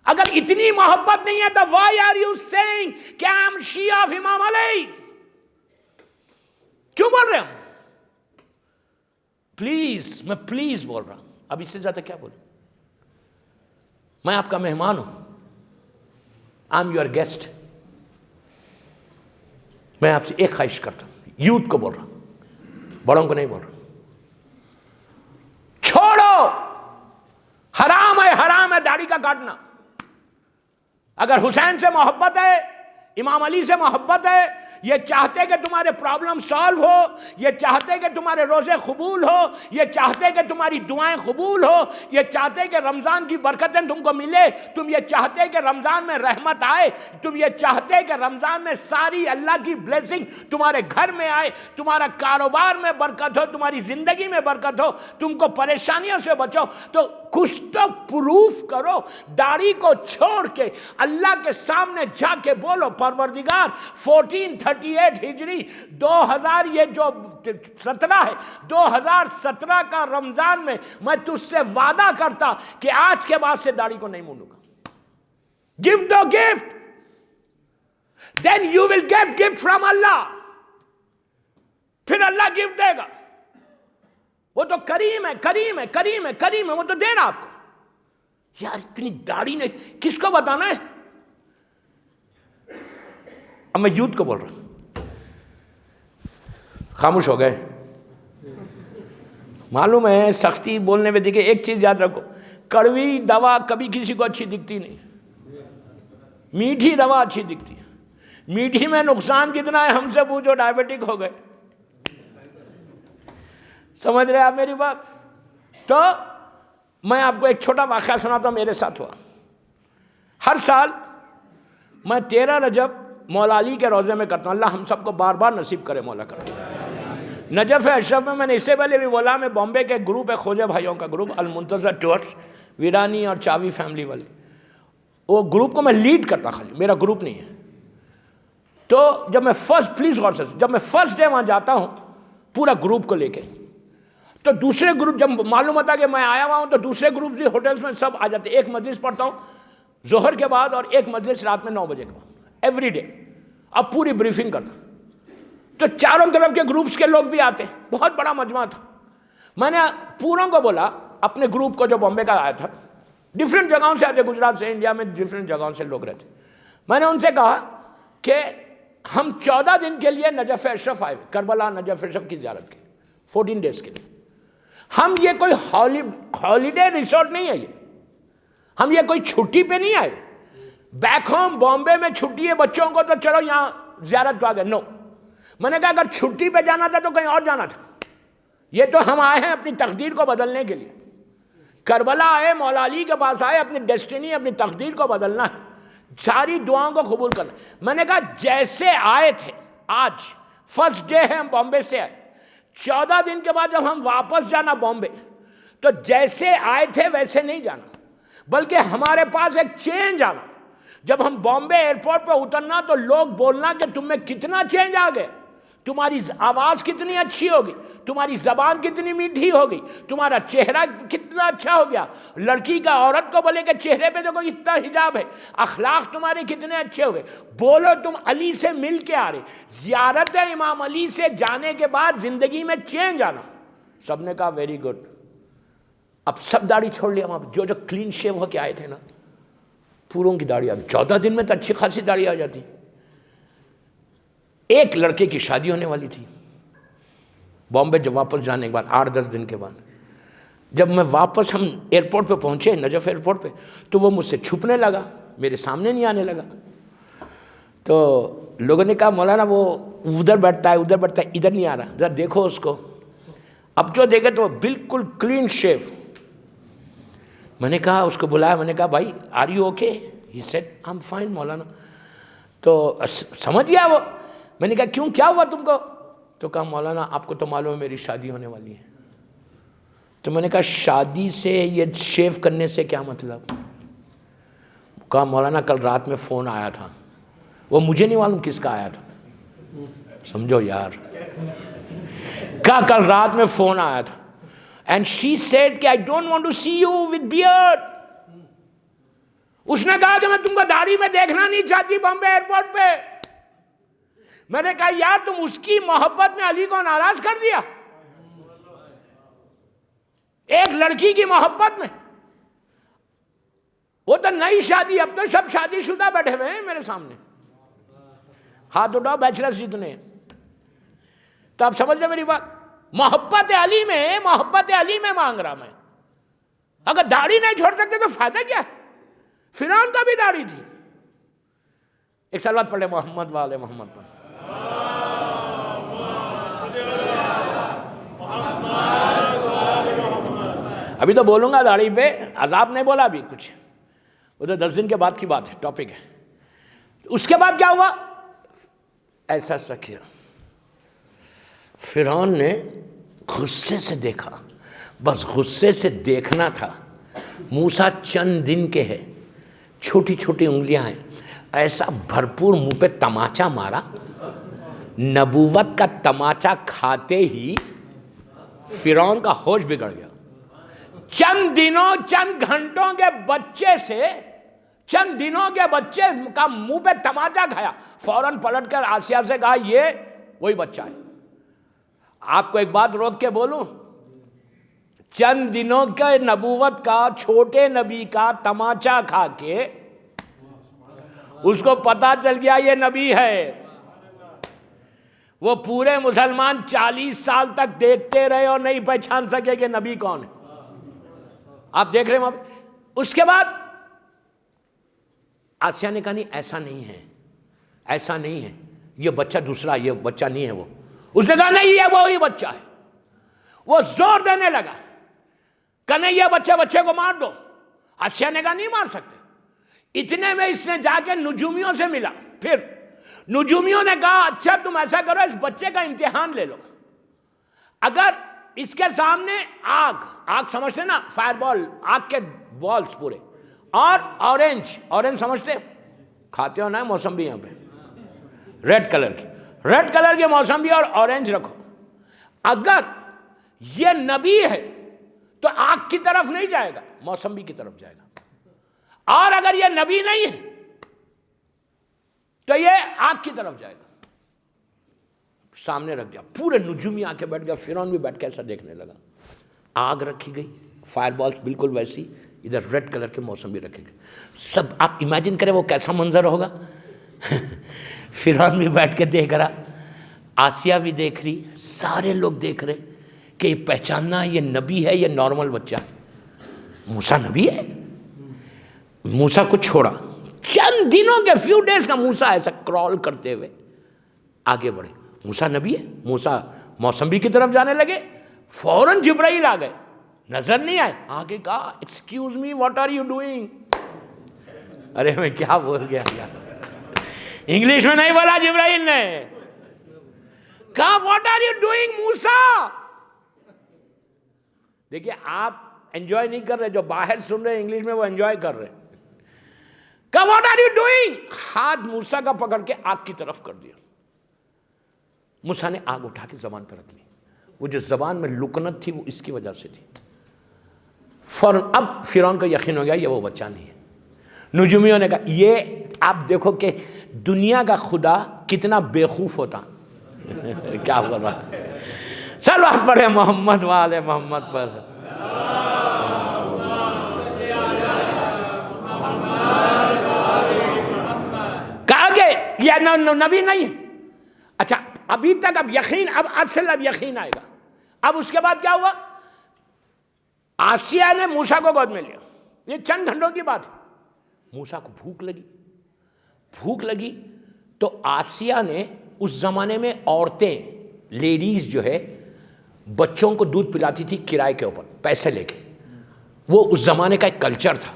Speaker 1: اگر اتنی محبت نہیں ہے تو why are you saying کہ I am Shia of امام علی؟ کیوں بول رہے ہم؟ پلیز، میں پلیز بول رہا ہوں، اب اس سے زیادہ کیا بولوں؟ میں آپ کا مہمان ہوں، I am your guest۔ میں آپ سے ایک خواہش کرتا ہوں، یوتھ کو بول رہا ہوں، بڑوں کو نہیں بول رہا، چھوڑو، حرام ہے داڑھی کا کاٹنا۔ اگر حسین سے محبت ہے، امام علی سے محبت ہے، یہ چاہتے کہ تمہارے پرابلم سالو ہو، یہ چاہتے کہ تمہارے روزے قبول ہو، یہ چاہتے کہ تمہاری دعائیں قبول ہو، یہ چاہتے کہ رمضان کی برکتیں تم کو ملے، تم یہ چاہتے کہ رمضان میں رحمت آئے، تم یہ چاہتے کہ رمضان میں ساری اللہ کی بلیسنگ تمہارے گھر میں آئے، تمہارا کاروبار میں برکت ہو، تمہاری زندگی میں برکت ہو، تم کو پریشانیوں سے بچو، تو کچھ تو پروف کرو۔ داڑھی کو چھوڑ کے اللہ کے سامنے جا کے بولو، پروردگار 1438 ہجری 2000 یہ جو 17 ہے، 2017 کا رمضان میں تجھ سے وعدہ کرتا کہ آج کے بعد سے داڑھی کو نہیں مونڈوں گا۔ Give the gift, then you will get gift from Allah۔ پھر اللہ گفٹ دے گا، وہ تو کریم ہے، کریم ہے، کریم ہے، کریم ہے، وہ تو دے رہا آپ کو۔ یار اتنی داڑھی نہیں، کس کو بتانا ہے؟ اب میں یوتھ کو بول رہا ہوں، خاموش ہو گئے۔ معلوم ہے سختی بولنے میں، دیکھیں ایک چیز یاد رکھو، کڑوی دوا کبھی کسی کو اچھی دکھتی نہیں، میٹھی دوا اچھی دکھتی ہے۔ میٹھی میں نقصان کتنا ہے ہم سے پوچھو، ڈائبیٹک ہو گئے۔ سمجھ رہے آپ میری بات؟ تو میں آپ کو ایک چھوٹا واقعہ سناتا ہوں، میرے ساتھ ہوا۔ ہر سال میں 13 رجب مولا علی کے روزے میں کرتا ہوں، اللہ ہم سب کو بار بار نصیب کرے مولا کرے۔ نجف اشرف میں نے اس سے پہلے بھی بولا، میں بامبے کے گروپ ہے خوجہ بھائیوں کا گروپ المنتظر ٹورس، ویرانی اور چاوی فیملی والے، وہ گروپ کو میں لیڈ کرتا، خالی میرا گروپ نہیں ہے۔ تو جب میں پلیز غور سے، جب میں فرسٹ ڈے وہاں جاتا ہوں پورا گروپ کو لے کے، تو دوسرے گروپ جب معلوم ہوتا کہ میں آیا ہوا ہوں تو دوسرے گروپ بھی ہوٹلز میں سب آ جاتے۔ ایک مجلس پڑھتا ہوں ظہر کے بعد اور ایک مجلس رات میں 9 بجے کے بعد، ایوری ڈے، اب پوری بریفنگ کرتا۔ تو چاروں طرف کے گروپس کے لوگ بھی آتے، بہت بڑا مجمع تھا۔ میں نے پوروں کو بولا، اپنے گروپ کو جو بامبے کا آیا تھا، ڈیفرنٹ جگہوں سے آتے، گجرات سے، انڈیا میں ڈیفرنٹ جگہوں سے لوگ رہتے۔ میں نے ان سے کہا کہ ہم 14 دن کے لیے نجف اشرف آئے، کربلا نجف اشرف کی زیارت کے 14 ڈیز کے لیے۔ ہم یہ کوئی ہالیڈے ریسورٹ نہیں ہے، ہم یہ کوئی چھٹی پہ نہیں آئے۔ بیک ہوم بامبے میں چھٹی ہے بچوں کو تو چلو یہاں زیارت کو آ گئے، نو۔ میں نے کہا اگر چھٹی پہ جانا تھا تو کہیں اور جانا تھا، یہ تو ہم آئے ہیں اپنی تقدیر کو بدلنے کے لیے۔ کربلا آئے، مولا علی کے پاس آئے، اپنی ڈیسٹینی، اپنی تقدیر کو بدلنا ہے، ساری دعاؤں کو قبول کرنا۔ میں نے کہا جیسے آئے تھے، آج فرسٹ ڈے ہے، ہم بامبے سے آئے، 14 دن کے بعد جب ہم واپس جانا بامبے، تو جیسے آئے تھے ویسے نہیں جانا، بلکہ ہمارے پاس ایک چینج آنا۔ جب ہم بامبے ایئرپورٹ پہ اترنا تو لوگ بولنا کہ تم میں کتنا چینج آ گیا، تمہاری آواز کتنی اچھی ہوگی، تمہاری زبان کتنی میٹھی ہوگی، تمہارا چہرہ کتنا اچھا ہو گیا۔ لڑکی کا عورت کو بولے کہ چہرے پہ دیکھو اتنا حجاب ہے، اخلاق تمہارے کتنے اچھے ہوئے، بولو تم علی سے مل کے آ رہے۔ زیارت امام علی سے جانے کے بعد زندگی میں چینج آنا۔ سب نے کہا ویری گڈ۔ اب سب داڑھی چھوڑ لیا وہاں، جو کلین شیو ہو کے آئے تھے نا، پوروں کی داڑھی، اب 14 دن میں تو اچھی خاصی داڑھی آ جاتی۔ ایک لڑکے کی شادی ہونے والی تھی بامبے، جب واپس جانے کے بعد 8-10 دن کے بعد، جب میں واپس ہم ایئرپورٹ پہ پہنچے، نجف ایئرپورٹ پہ، تو وہ مجھ سے چھپنے لگا، میرے سامنے نہیں آنے لگا۔ تو لوگوں نے کہا مولانا وہ ادھر بیٹھتا ہے، ادھر بیٹھتا ہے، ادھر نہیں آ رہا، ذرا دیکھو اس کو۔ اب جو دیکھے تو وہ بالکل کلین شیو۔ میں نے کہا، اس کو بلایا، میں نے کہا بھائی are you okay? He said I am fine Maulana. تو سمجھ گیا وہ۔ میں نے کہا کیوں، کیا ہوا تم کو؟ تو کہا مولانا آپ کو تو معلوم ہے میری شادی ہونے والی ہے۔ تو میں نے کہا شادی سے یہ شیو کرنے سے کیا مطلب؟ کہا مولانا کل رات میں فون آیا تھا، وہ مجھے نہیں معلوم کس کا آیا تھا، سمجھو یار۔ کہا کل رات میں فون آیا تھا، اینڈ شی سیڈ کہ I don't want to see you with beard. اس نے کہا کہ میں تم کو داڑھی میں دیکھنا نہیں چاہتی بامبے ایئرپورٹ پہ۔ میں نے کہا یار تم اس کی محبت میں علی کو ناراض کر دیا، ایک لڑکی کی محبت میں۔ وہ تو نئی شادی، اب تو سب شادی شدہ بیٹھے ہوئے ہیں میرے سامنے، ہاتھ اٹھاؤ بیچلرز جتنے۔ تو آپ سمجھ لیں میری بات، محبت علی میں، محبت علی میں مانگ رہا میں۔ اگر داڑھی نہیں چھوڑ سکتے تو فائدہ کیا ہے؟ فرعون کا بھی داڑھی تھی۔ ایک صلوات پڑھ لے محمد والے محمد پر۔ ابھی تو بولوں گا داڑھی پہ، عذاب نہیں بولا ابھی کچھ، وہ تو 10 دن کے بعد کی بات ہے، ٹاپک ہے۔ اس کے بعد کیا ہوا؟ ایسا سکیا فرعون نے غصے سے دیکھا، بس غصے سے دیکھنا تھا۔ موسیٰ چند دن کے ہیں، چھوٹی چھوٹی انگلیاں ہیں، ایسا بھرپور منہ پہ تماچا مارا، نبوت کا تماچا کھاتے ہی فرعون کا ہوش بگڑ گیا۔ چند دنوں، چند گھنٹوں کے بچے سے، چند دنوں کے بچے کا منہ پہ تماچا کھایا، فوراً پلٹ کر آسیہ سے کہا یہ وہی بچہ ہے۔ آپ کو ایک بات روک کے بولوں، چند دنوں کے نبوت کا، چھوٹے نبی کا تماچا کھا کے اس کو پتا چل گیا یہ نبی ہے۔ وہ پورے مسلمان 40 سال تک دیکھتے رہے اور نہیں پہچان سکے کہ نبی کون ہے۔ آپ دیکھ رہے ہیں وہاں پہ۔ اس کے بعد آسیہ نے کہا نہیں ایسا نہیں ہے، ایسا نہیں ہے، یہ بچہ دوسرا، یہ بچہ نہیں ہے وہ۔ اس نے کہا نہیں یہ وہی بچہ ہے۔ وہ زور دینے لگا کہ نہیں یہ بچے کو مار دو۔ آسیہ نے کہا نہیں مار سکتے۔ اتنے میں اس نے جا کے نجومیوں سے ملا، پھر نجومیوں نے کہا اچھا تم ایسا کرو، اس بچے کا امتحان لے لو، اگر اس کے سامنے آگ سمجھتے نا، فائر بال، آگ کے بالز پورے، اور اورنج سمجھتے کھاتے ہو نا موسمبی، یہاں پہ ریڈ کلر کی موسمبی اور اورنج رکھو، اگر یہ نبی ہے تو آگ کی طرف نہیں جائے گا، موسمبی کی طرف جائے گا، اور اگر یہ نبی نہیں ہے تو یہ آگ کی طرف جائے گا۔ سامنے رکھ دیا، پورے نجومی آ کے بیٹھ گیا، فرعون بھی بیٹھ کے ایسا دیکھنے لگا۔ آگ رکھی گئی، فائر بالز بالکل ویسی، ادھر ریڈ کلر کے موسمبی رکھے گئے، سب آپ امیجن کریں وہ کیسا منظر ہوگا۔ فرعون بھی بیٹھ کے دیکھ رہا، آسیہ بھی دیکھ رہی، سارے لوگ دیکھ رہے کہ یہ پہچاننا یہ نبی ہے یہ نارمل بچہ ہے۔ موسیٰ نبی ہے؟ موسیٰ کو چھوڑا، چند دنوں کے فیو ڈیز کا موسیٰ ایسا کرال کرتے ہوئے آگے بڑھے۔ موسیٰ نبی ہے؟ موسیٰ موسمبی کی طرف جانے لگے، فوراً جبرائیل آ گئے، نظر نہیں آئے، آگے کہا excuse me what are you doing? ارے میں کیا بول گیا یار، انگلش میں نہیں بولا جبرائیل نے، کہا واٹ آر یو ڈوئنگ موسیٰ؟ دیکھیے آپ انجوائے نہیں کر رہے، جو باہر سن رہے انگلش میں وہ انجوائے کر رہے۔ کہا واٹ آر یو ڈوئنگ؟ ہاتھ موسیٰ کا پکڑ کے آگ کی طرف کر دیا۔ موسیٰ نے آگ اٹھا کے زبان پہ رکھ لی، وہ جو زبان میں لکنت تھی وہ اس کی وجہ سے تھی۔ فوراً اب فرعون کو یقین ہو گیا یہ وہ بچہ نہیں ہے۔ نجومیوں نے کہا یہ آپ دیکھو کہ دنیا کا خدا کتنا بیوقوف ہوتا۔ کیا بول رہا صلوات پڑھے محمد والے محمد پر۔ کہا کہ یہ نبی نہیں ہے۔ اچھا ابھی تک اب یقین، اب اصل اب یقین آئے گا۔ اب اس کے بعد کیا ہوا؟ آسیہ نے موسیٰ کو گود میں لیا، یہ چند گھنٹوں کی بات ہے۔ موسیٰ کو بھوک لگی تو آسیہ نے، اس زمانے میں عورتیں، لیڈیز جو ہے بچوں کو دودھ پلاتی تھی کرائے کے اوپر پیسے لے کے، وہ اس زمانے کا ایک کلچر تھا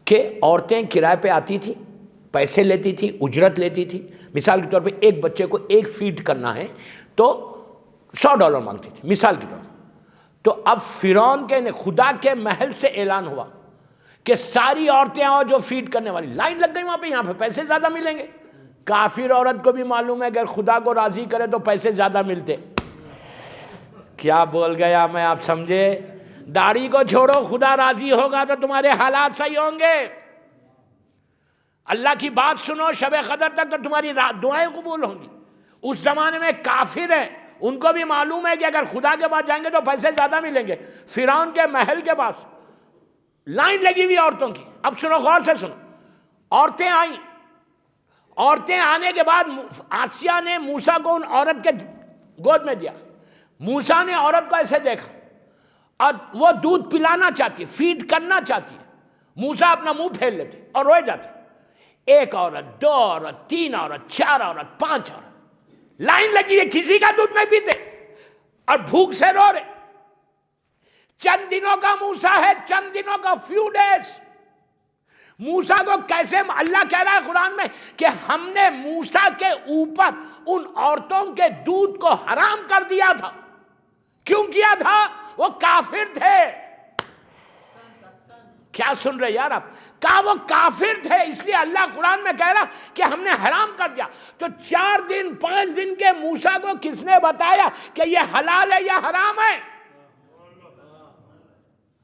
Speaker 1: کہ عورتیں کرائے پہ آتی تھی، پیسے لیتی تھی، اجرت لیتی تھی۔ مثال کے طور پہ ایک بچے کو ایک فیڈ کرنا ہے تو $100 مانگتی تھی، مثال کے طور پر۔ تو اب فرعون کے خدا کے محل سے اعلان ہوا کہ ساری عورتیں آؤ جو فیڈ کرنے والی، لائن لگ گئی وہاں پہ، یہاں پہ پیسے زیادہ ملیں گے۔ کافر عورت کو بھی معلوم ہے اگر خدا کو راضی کرے تو پیسے زیادہ ملتے۔ کیا بول گیا میں، آپ سمجھے؟ داڑھی کو چھوڑو، خدا راضی ہوگا تو تمہارے حالات صحیح ہوں گے۔ اللہ کی بات سنو شب قدر تک تو تمہاری دعائیں قبول ہوں گی۔ اس زمانے میں کافر ہیں، ان کو بھی معلوم ہے کہ اگر خدا کے پاس جائیں گے تو پیسے زیادہ ملیں گے۔ فرعون کے محل کے پاس لائن لگی ہوئی عورتوں کی۔ اب سنو، غور سے سنو، عورتیں آئیں، عورتیں آنے کے بعد آسیہ نے موسیٰ کو ان عورت کے گود میں دیا۔ موسیٰ نے عورت کو ایسے دیکھا اور وہ دودھ پلانا چاہتی ہے، فیڈ کرنا چاہتی ہے۔ موسیٰ اپنا منہ پھیر لیتے اور روئے جاتے، ایک عورت، 2 عورت، 3 عورت، 4 عورت، 5 عورت، لائن لگی ہے، کسی کا دودھ نہیں پیتے اور بھوک سے رو رہے. چند دنوں کا موسیٰ ہے، چند دنوں کا فیو ڈیز. موسیٰ کو کیسے اللہ کہہ رہا ہے قرآن میں کہ ہم نے موسیٰ کے اوپر ان عورتوں کے دودھ کو حرام کر دیا تھا. کیوں کیا تھا؟ وہ کافر تھے. کیا سن رہے یار آپ؟ کہا وہ کافر تھے، اس لیے اللہ قرآن میں کہہ رہا کہ ہم نے حرام کر دیا. تو 4 دن 5 دن کے موسیٰ کو کس نے بتایا کہ یہ حلال ہے یا حرام ہے؟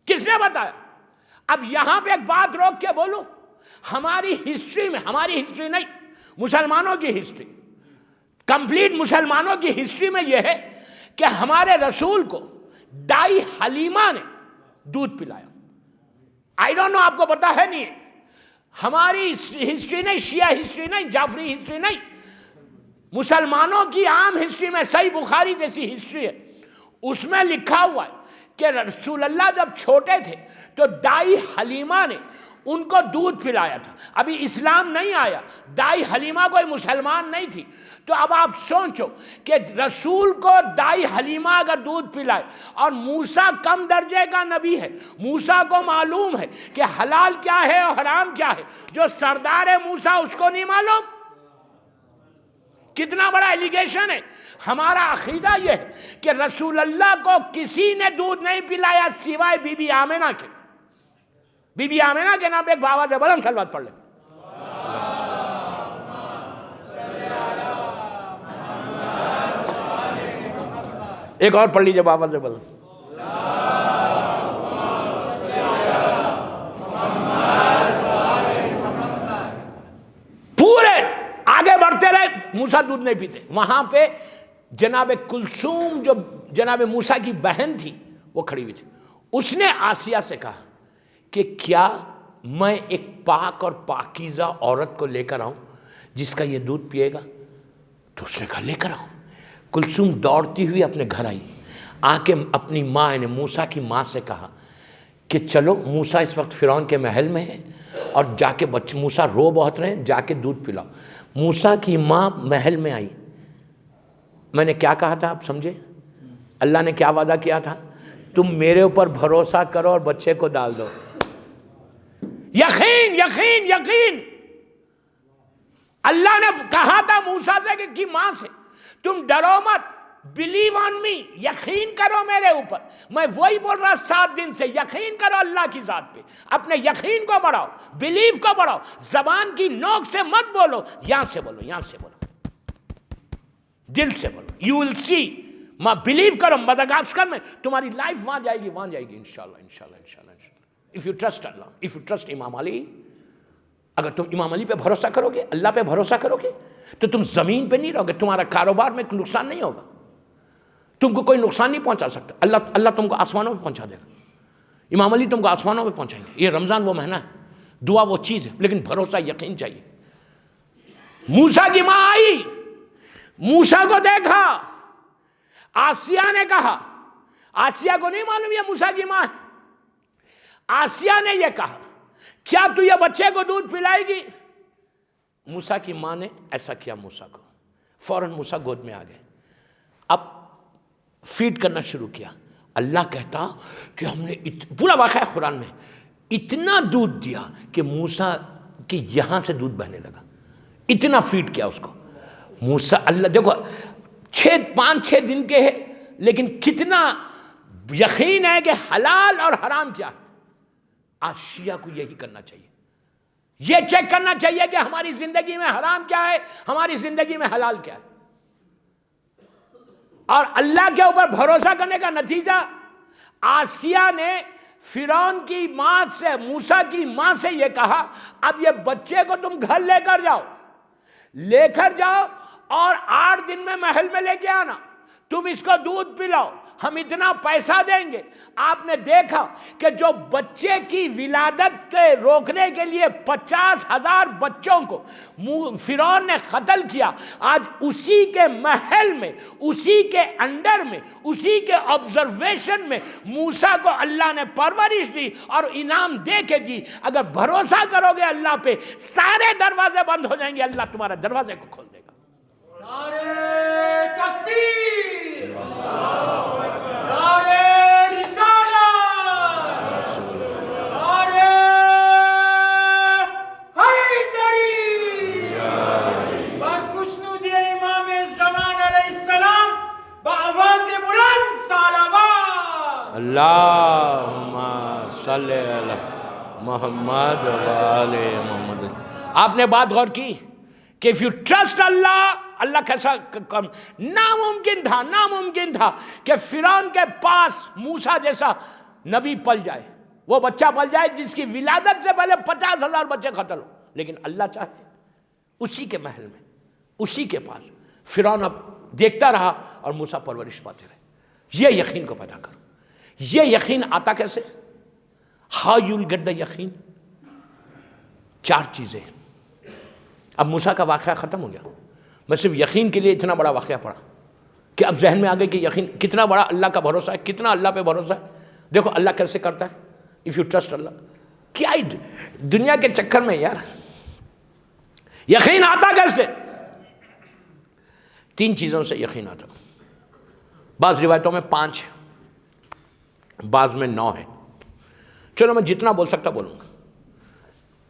Speaker 1: کس نے بتایا؟ اب یہاں پہ ایک بات روک کے بولوں، ہماری ہسٹری میں، ہماری ہسٹری نہیں، مسلمانوں کی ہسٹری، کمپلیٹ مسلمانوں کی ہسٹری میں یہ ہے کہ ہمارے رسول کو دائی حلیمہ نے دودھ پلایا. آئی ڈونٹ نو، آپ کو پتا ہے نہیں؟ ہماری ہسٹری نہیں، شیعہ ہسٹری نہیں، جعفری ہسٹری نہیں، مسلمانوں کی عام ہسٹری میں صحیح بخاری جیسی ہسٹری ہے، اس میں لکھا ہوا ہے کہ رسول اللہ جب چھوٹے تھے تو دائی حلیمہ نے ان کو دودھ پلایا تھا. ابھی اسلام نہیں آیا، دائی حلیمہ کوئی مسلمان نہیں تھی. تو اب آپ سوچو کہ رسول کو دائی حلیمہ اگر دودھ پلائے، اور موسیٰ کم درجے کا نبی ہے، موسیٰ کو معلوم ہے کہ حلال کیا ہے اور حرام کیا ہے، جو سردار موسیٰ اس کو نہیں معلوم. کتنا بڑا ایلیگیشن ہے. ہمارا عقیدہ یہ ہے کہ رسول اللہ کو کسی نے دودھ نہیں پلایا سوائے بی بی آمنہ کے. بی بی آمنہ کے نام پہ ایک بابا سے بلند صلوات پڑھ لیں. ایک اور پڑھ لیجئے بابا سے بلند. پورے آگے بڑھتے رہے، موسیٰ دودھ نہیں پیتے. وہاں پہ جناب کلثوم جو جناب موسیٰ کی بہن تھی وہ کھڑی ہوئی تھی. اس نے آسیہ سے کہا کہ کیا میں ایک پاک اور پاکیزہ عورت کو لے کر آؤں جس کا یہ دودھ پیے گا؟ تو اس نے کہا لے کر آؤں. کلثوم دوڑتی ہوئی اپنے گھر آئی، آ کے اپنی ماں یعنی موسیٰ کی ماں سے کہا کہ چلو، موسیٰ اس وقت فرعون کے محل میں ہے اور جا کے موسیٰ رو بہت رہے ہیں، جا کے دودھ پلاؤ. موسیٰ کی ماں محل میں آئی. میں نے کیا کہا تھا آپ سمجھے؟ اللہ نے کیا وعدہ کیا تھا؟ تم میرے اوپر بھروسہ کرو اور بچے کو ڈال دو. یقین یقین یقین. اللہ نے کہا تھا موسیٰ سے کی ماں سے، تم ڈرو مت، بلیو آن می، یقین کرو میرے اوپر. میں وہی بول رہا 7 دن سے، یقین کرو اللہ کی ذات پہ، اپنے یقین کو بڑھاؤ، بلیو کو بڑھاؤ. زبان کی نوک سے مت بولو، یہاں سے بولو، یہاں سے بولو، دل سے بولو. یو ول سی. ماں بلیو کرو، مدغاسکر میں تمہاری لائف وہاں جائے گی، وہاں جائے گی انشاءاللہ انشاءاللہ انشاءاللہ. If you trust Allah, if you trust امام علی، اگر تم امام علی پہ بھروسہ کرو گے، اللہ پہ بھروسہ کرو گے، تو تم زمین پہ نہیں رہو گے. تمہارا کاروبار میں نقصان نہیں ہوگا، تم کو کوئی نقصان نہیں پہنچا سکتا. اللہ تم کو آسمانوں پہ پہنچا دے گا. امام علی تم کو آسمانوں پہ پہنچائیں گے. یہ رمضان وہ مہینہ ہے، دعا وہ چیز ہے، لیکن بھروسہ یقین چاہیے. موسیٰ کی ماں آئی، موسیٰ کو دیکھا. آسیہ نے کہا، آسیہ کو نہیں معلوم یہ موسیٰ کی ماں ہے. آسیہ نے یہ کہا کیا تو یہ بچے کو دودھ پلائے گی؟ موسیٰ کی ماں نے ایسا کیا موسیٰ کو. فوراً موسیٰ گود میں آ گئے، اب فیڈ کرنا شروع کیا. اللہ کہتا کہ ہم نے پورا واقعہ قرآن میں اتنا دودھ دیا کہ موسیٰ کے یہاں سے دودھ بہنے لگا. اتنا فیڈ کیا اس کو. موسیٰ اللہ دیکھو 5-6 دن کے ہے، لیکن کتنا یقین ہے کہ حلال اور حرام کیا ہے. آج شیعہ کو یہی کرنا چاہیے، یہ چیک کرنا چاہیے کہ ہماری زندگی میں حرام کیا ہے، ہماری زندگی میں حلال کیا ہے. اور اللہ کے اوپر بھروسہ کرنے کا نتیجہ، آسیہ نے فرعون کی ماں سے، موسیٰ کی ماں سے یہ کہا اب یہ بچے کو تم گھر لے کر جاؤ اور 8 دن میں محل میں لے کے آنا، تم اس کو دودھ پلاؤ، ہم اتنا پیسہ دیں گے. آپ نے دیکھا کہ جو بچے کی ولادت کے روکنے کے لیے 50,000 بچوں کو فرعون نے قتل کیا، آج اسی کے محل میں، اسی کے انڈر میں، اسی کے آبزرویشن میں موسیٰ کو اللہ نے پرورش دی اور انعام دے کے دی. اگر بھروسہ کرو گے اللہ پہ، سارے دروازے بند ہو جائیں گے، اللہ تمہارے دروازے کو کھول دے گا. اللہم صلی علی محمد وآلِ محمد. آپ نے بات غور کی کہ if you trust اللہ کیسا ناممکن تھا کہ فرعون کے پاس موسیٰ جیسا نبی پل جائے، وہ بچہ پل جائے جس کی ولادت سے پہلے 50,000 بچے قتل ہو، لیکن اللہ چاہے اسی کے محل میں، اسی کے پاس فرعون اب دیکھتا رہا اور موسیٰ پرورش پاتے رہے. یہ یقین کو پیدا کرو. یہ یقین آتا کیسے؟ How you will get the یقین؟ 4 چیزیں. اب موسیٰ کا واقعہ ختم ہو گیا. میں صرف یقین کے لیے اتنا بڑا واقعہ پڑھا کہ اب ذہن میں آ گئے کہ یقین کتنا بڑا اللہ کا بھروسہ ہے، کتنا اللہ پہ بھروسہ ہے. دیکھو اللہ کیسے کرتا ہے. if you trust اللہ. کیا دنیا کے چکر میں یار یقین آتا کیسے؟ 3 چیزوں سے یقین آتا. بعض روایتوں میں 5 ہے، بعض میں 9 ہے. چلو میں جتنا بول سکتا بولوں گا.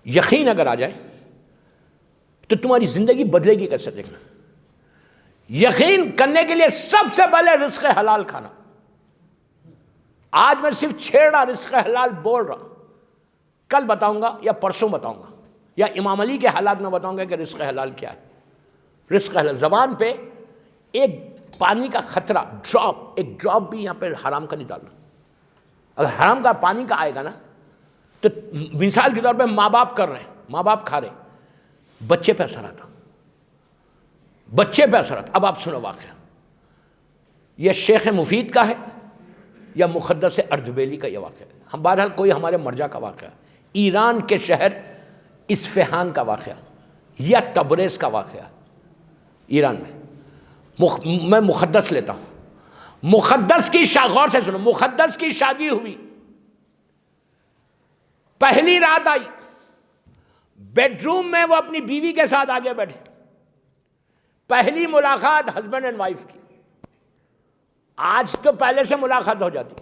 Speaker 1: یقین اگر آ جائے تو تمہاری زندگی بدلے گی کیسے دیکھنا. یقین کرنے کے لیے سب سے پہلے رزق حلال کھانا. آج میں صرف چھیڑا رزق حلال بول رہا، کل بتاؤں گا یا پرسوں بتاؤں گا یا امام علی کے حالات میں بتاؤں گا کہ رزق حلال کیا ہے. رزق حلال زبان پہ ایک پانی کا خطرہ ایک ڈراپ بھی یہاں پہ حرام کا نہیں ڈالنا. اگر حرام کا پانی کا آئے گا نا تو مثال کے طور پہ ماں باپ کر رہے ہیں، ماں باپ کھا رہے ہیں، بچے پہ اثر آتا. اب آپ سنو واقعہ. یہ شیخ مفید کا ہے یا مقدس اردبیلی کا یہ واقعہ ہے. ہم بہرحال کوئی ہمارے مرجع کا واقعہ ہے. ایران کے شہر اصفہان کا واقعہ یا تبریز کا واقعہ ایران میں. میں مقدس لیتا ہوں. مقدس کی غور سے سنو. مقدس کی شادی ہوئی، پہلی رات آئی، بیڈ روم میں وہ اپنی بیوی کے ساتھ آگے بیٹھے. پہلی ملاقات ہسبینڈ اینڈ وائف کی. آج تو پہلے سے ملاقات ہو جاتی،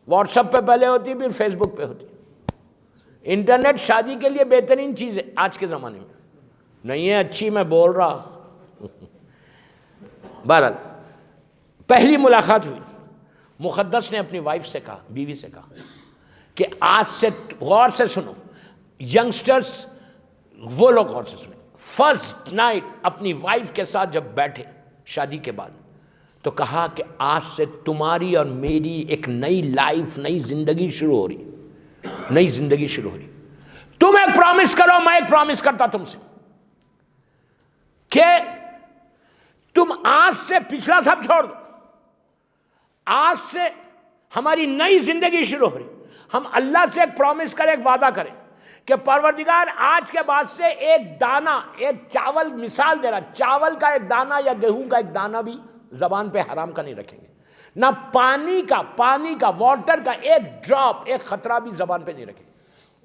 Speaker 1: واٹس ایپ پہ پہلے ہوتی، پھر فیس بک پہ ہوتی. انٹرنیٹ شادی کے لیے بہترین چیز ہے آج کے زمانے میں. نہیں ہے اچھی، میں بول رہا. بہرحال پہلی ملاقات ہوئی. مقدس نے اپنی وائف سے کہا، بیوی سے کہا کہ آج سے غور سے سنو ینگسٹرز، وہ لوگ غور سے سنیں. فرسٹ نائٹ اپنی وائف کے ساتھ جب بیٹھے شادی کے بعد تو کہا کہ آج سے تمہاری اور میری ایک نئی لائف، نئی زندگی شروع ہو رہی. نئی زندگی شروع ہو رہی. تم ایک پرومس کرو، میں ایک پرومس کرتا تم سے کہ تم آج سے پچھلا سب چھوڑ دو. آج سے ہماری نئی زندگی شروع ہو رہی. ہم اللہ سے ایک پرومس کریں، ایک وعدہ کریں کہ پروردگار آج کے بعد سے ایک دانہ، ایک چاول، مثال دے رہا، چاول کا ایک دانہ یا گیہوں کا ایک دانہ بھی زبان پہ حرام کا نہیں رکھیں گے. نہ پانی کا واٹر کا ایک ڈراپ، ایک خطرہ بھی زبان پہ نہیں رکھیں گے.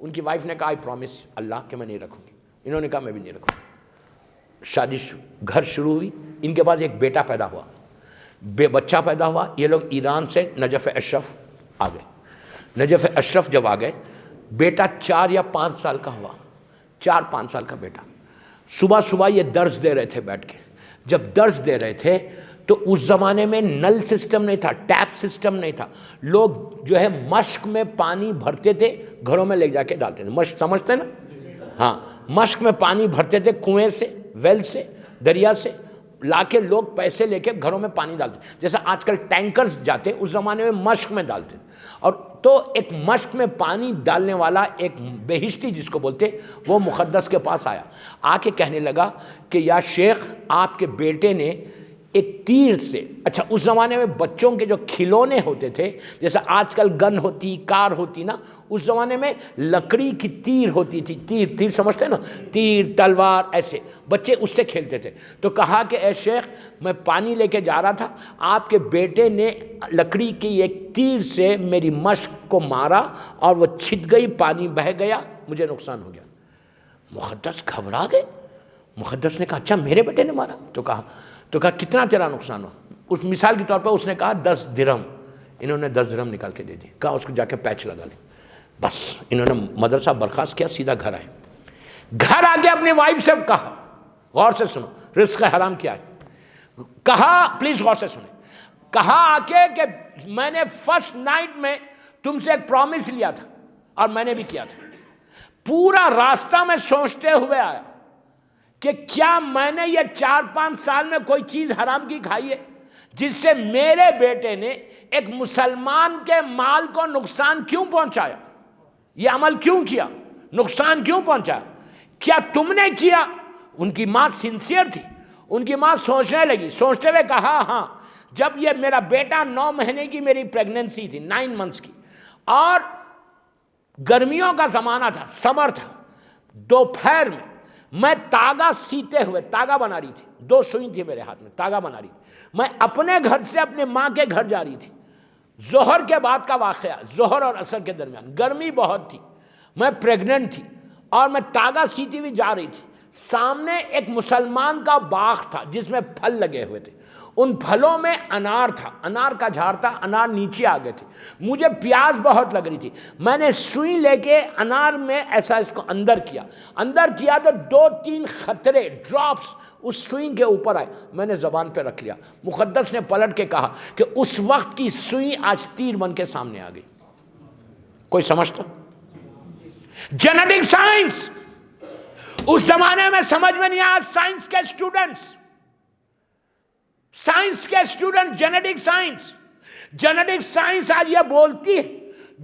Speaker 1: ان کی وائف نے کہا آئی پرومس اللہ کہ میں نہیں رکھوں گی. انہوں نے کہا میں بھی نہیں رکھوں گی. شادی گھر شروع ہوئی. ان کے پاس ایک بیٹا پیدا ہوا، بچہ پیدا ہوا. یہ لوگ ایران سے نجف اشرف آ گئے. نجف اشرف جب آ گئے، بیٹا 4 یا 5 سال کا ہوا. 4-5 سال کا بیٹا. صبح صبح یہ درس دے رہے تھے بیٹھ کے. جب درس دے رہے تھے تو اس زمانے میں نل سسٹم نہیں تھا، ٹیپ سسٹم نہیں تھا. لوگ جو ہے مشک میں پانی بھرتے تھے، گھروں میں لے جا کے ڈالتے تھے. مشک سمجھتے نا؟ ہاں، مشک میں پانی بھرتے تھے، کنویں سے، ویل سے، دریا سے لا کے لوگ پیسے لے کے گھروں میں پانی ڈالتے. جیسا آج کل ٹینکرز جاتے، اس زمانے میں مشک میں ڈالتے. اور تو ایک مشک میں پانی ڈالنے والا ایک بہشتی جس کو بولتے، وہ مقدس کے پاس آیا. آ کے کہنے لگا کہ یا شیخ، آپ کے بیٹے نے ایک تیر سے، اچھا اس زمانے میں بچوں کے جو کھلونے ہوتے تھے، جیسا آج کل گن ہوتی، کار ہوتی نا، اس زمانے میں لکڑی کی تیر ہوتی تھی. تیر سمجھتے نا، تیر، تلوار، ایسے بچے اس سے کھیلتے تھے. تو کہا کہ اے شیخ، میں پانی لے کے جا رہا تھا، آپ کے بیٹے نے لکڑی کی ایک تیر سے میری مشق کو مارا اور وہ چھت گئی، پانی بہہ گیا، مجھے نقصان ہو گیا. مقدس گھبرا گئے. مقدس نے کہا اچھا میرے بیٹے نے مارا؟ تو کہا کتنا تیرا نقصان ہوا؟ اس مثال کے طور پر اس نے کہا 10 درہم. انہوں نے 10 درہم نکال کے دے دی. کہا اس کو جا کے پیچ لگا لیں. بس انہوں نے مدرسہ برخاست کیا, سیدھا گھر آئے. گھر آ کے اپنی وائف سے کہا, غور سے سنو, رزق حرام کیا ہے. کہا, پلیز غور سے سنیں, کہا آ کے کہ میں نے فرسٹ نائٹ میں تم سے ایک پرومس لیا تھا اور میں نے بھی کیا تھا. پورا راستہ میں سوچتے ہوئے آیا کہ کیا میں نے یہ 4-5 سال میں کوئی چیز حرام کی کھائی ہے جس سے میرے بیٹے نے ایک مسلمان کے مال کو نقصان کیوں پہنچایا, یہ عمل کیوں کیا, نقصان کیوں پہنچایا, کیا تم نے کیا؟ ان کی ماں سنسیئر تھی. ان کی ماں سوچنے لگی, سوچتے ہوئے کہا ہاں, جب یہ میرا بیٹا 9 مہینے کی میری پریگننسی تھی, 9 months کی, اور گرمیوں کا زمانہ تھا, سمر تھا, دوپہر میں تاگا سیتے ہوئے, تاگا بنا رہی تھی, 2 سوئی تھی میرے ہاتھ میں, تاگا بنا رہی تھی, میں اپنے گھر سے اپنے ماں کے گھر جا رہی تھی. ظہر کے بعد کا واقعہ, ظہر اور عصر کے درمیان, گرمی بہت تھی, میں پریگننٹ تھی اور میں تاگا سیتی ہوئی جا رہی تھی. سامنے ایک مسلمان کا باغ تھا جس میں پھل لگے ہوئے تھے, ان پھلوں میں انار تھا, انار کا جھاڑ تھا, انار نیچے آ گئے تھے. مجھے پیاس بہت لگ رہی تھی, میں نے سوئی لے کے انار میں ایسا اس کو اندر کیا تو 2-3 قطرے ڈراپس اس سوئی کے اوپر آئے, میں نے زبان پہ رکھ لیا. مقدس نے پلٹ کے کہا کہ اس وقت کی سوئی آج تیر بن کے سامنے آ گئی. کوئی سمجھتا؟ جینیٹک سائنس اس زمانے میں سمجھ میں نہیں آیا. سائنس کے اسٹوڈنٹ جینیٹک سائنس آج یہ بولتی ہے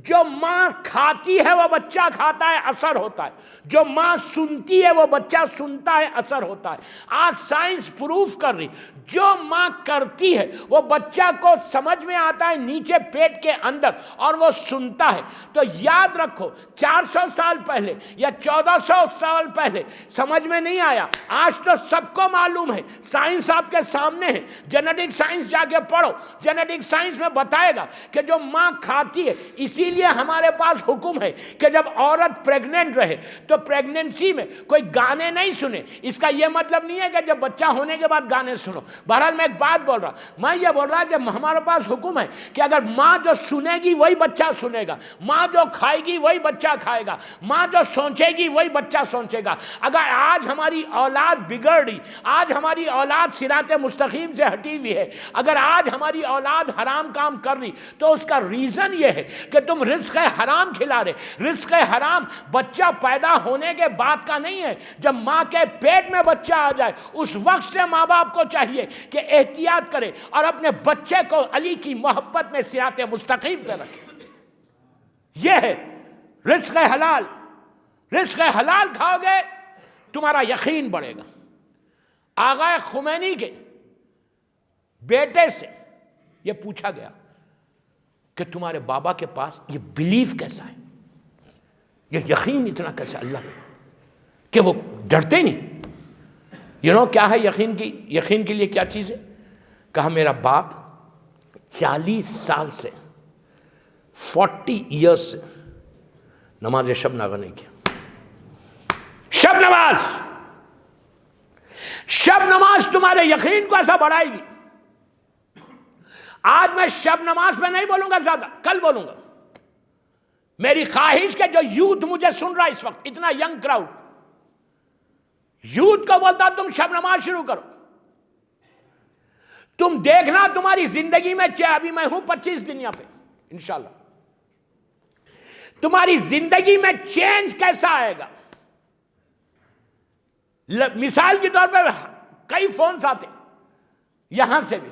Speaker 1: جو ماں کھاتی ہے وہ بچہ کھاتا ہے, اثر ہوتا ہے. جو ماں سنتی ہے وہ بچہ سنتا ہے, اثر ہوتا ہے. آج سائنس پروف کر رہی جو ماں کرتی ہے وہ بچہ کو سمجھ میں آتا ہے نیچے پیٹ کے اندر اور وہ سنتا ہے. تو یاد رکھو 400 سال پہلے یا 1400 سال پہلے سمجھ میں نہیں آیا, آج تو سب کو معلوم ہے. سائنس آپ کے سامنے ہے. جینیٹک سائنس جا کے پڑھو, جینیٹک سائنس میں بتائے گا کہ جو ماں کھاتی ہے, اسی لیے ہمارے پاس حکم ہے کہ جب عورت پریگننٹ رہے تو پریگننسی میں کوئی گانے نہیں سنے. اس کا یہ مطلب نہیں ہے کہ جب بچہ ہونے کے بعد گانے سنو. بہرحال میں ایک بات بول رہا, میں یہ بول رہا کہ ہمارے پاس حکم ہے کہ اگر ماں جو سنے گی وہی بچہ سنے گا, ماں جو کھائے گی وہی بچہ کھائے گا, ماں جو سوچے گی وہی بچہ سوچے گا. اگر آج ہماری اولاد بگڑ رہی, آج ہماری اولاد صراط مستقیم سے ہٹی ہوئی ہے, اگر آج ہماری اولاد حرام کام کر رہی, تو اس کا ریزن یہ ہے کہ تم رزق حرام کھلا رہے. رزق حرام بچہ پیدا ہونے کے بعد کا نہیں ہے, جب ماں کے پیٹ میں بچہ آ جائے اس وقت سے ماں باپ کو چاہیے کہ احتیاط کرے اور اپنے بچے کو علی کی محبت میں صراط مستقیم پہ رکھے. یہ ہے رزق حلال. رزق حلال کھاؤ گے تمہارا یقین بڑھے گا. آغا خمینی کے بیٹے سے یہ پوچھا گیا کہ تمہارے بابا کے پاس یہ بلیف کیسا ہے, یہ یقین اتنا کیسا اللہ پہ کہ وہ ڈرتے نہیں. کیا ہے یقین کے لیے کیا چیز ہے؟ کہا میرا باپ 40 سال سے 40 ایئرس سے نماز شب ناغہ نہیں کیا. شب نماز تمہارے یقین کو ایسا بڑھائے گی. آج میں شب نماز پہ نہیں بولوں گا زیادہ, کل بولوں گا. میری خواہش کہ جو یوتھ مجھے سن رہا ہے اس وقت, اتنا ینگ کراؤڈ, یوتھ کو بولتا تم شب نماز شروع کرو. تم دیکھنا تمہاری زندگی میں, ابھی میں ہوں 25 دن یہاں پہ انشاءاللہ, تمہاری زندگی میں چینج کیسا آئے گا. مثال کے طور پر کئی فونز آتے یہاں سے بھی,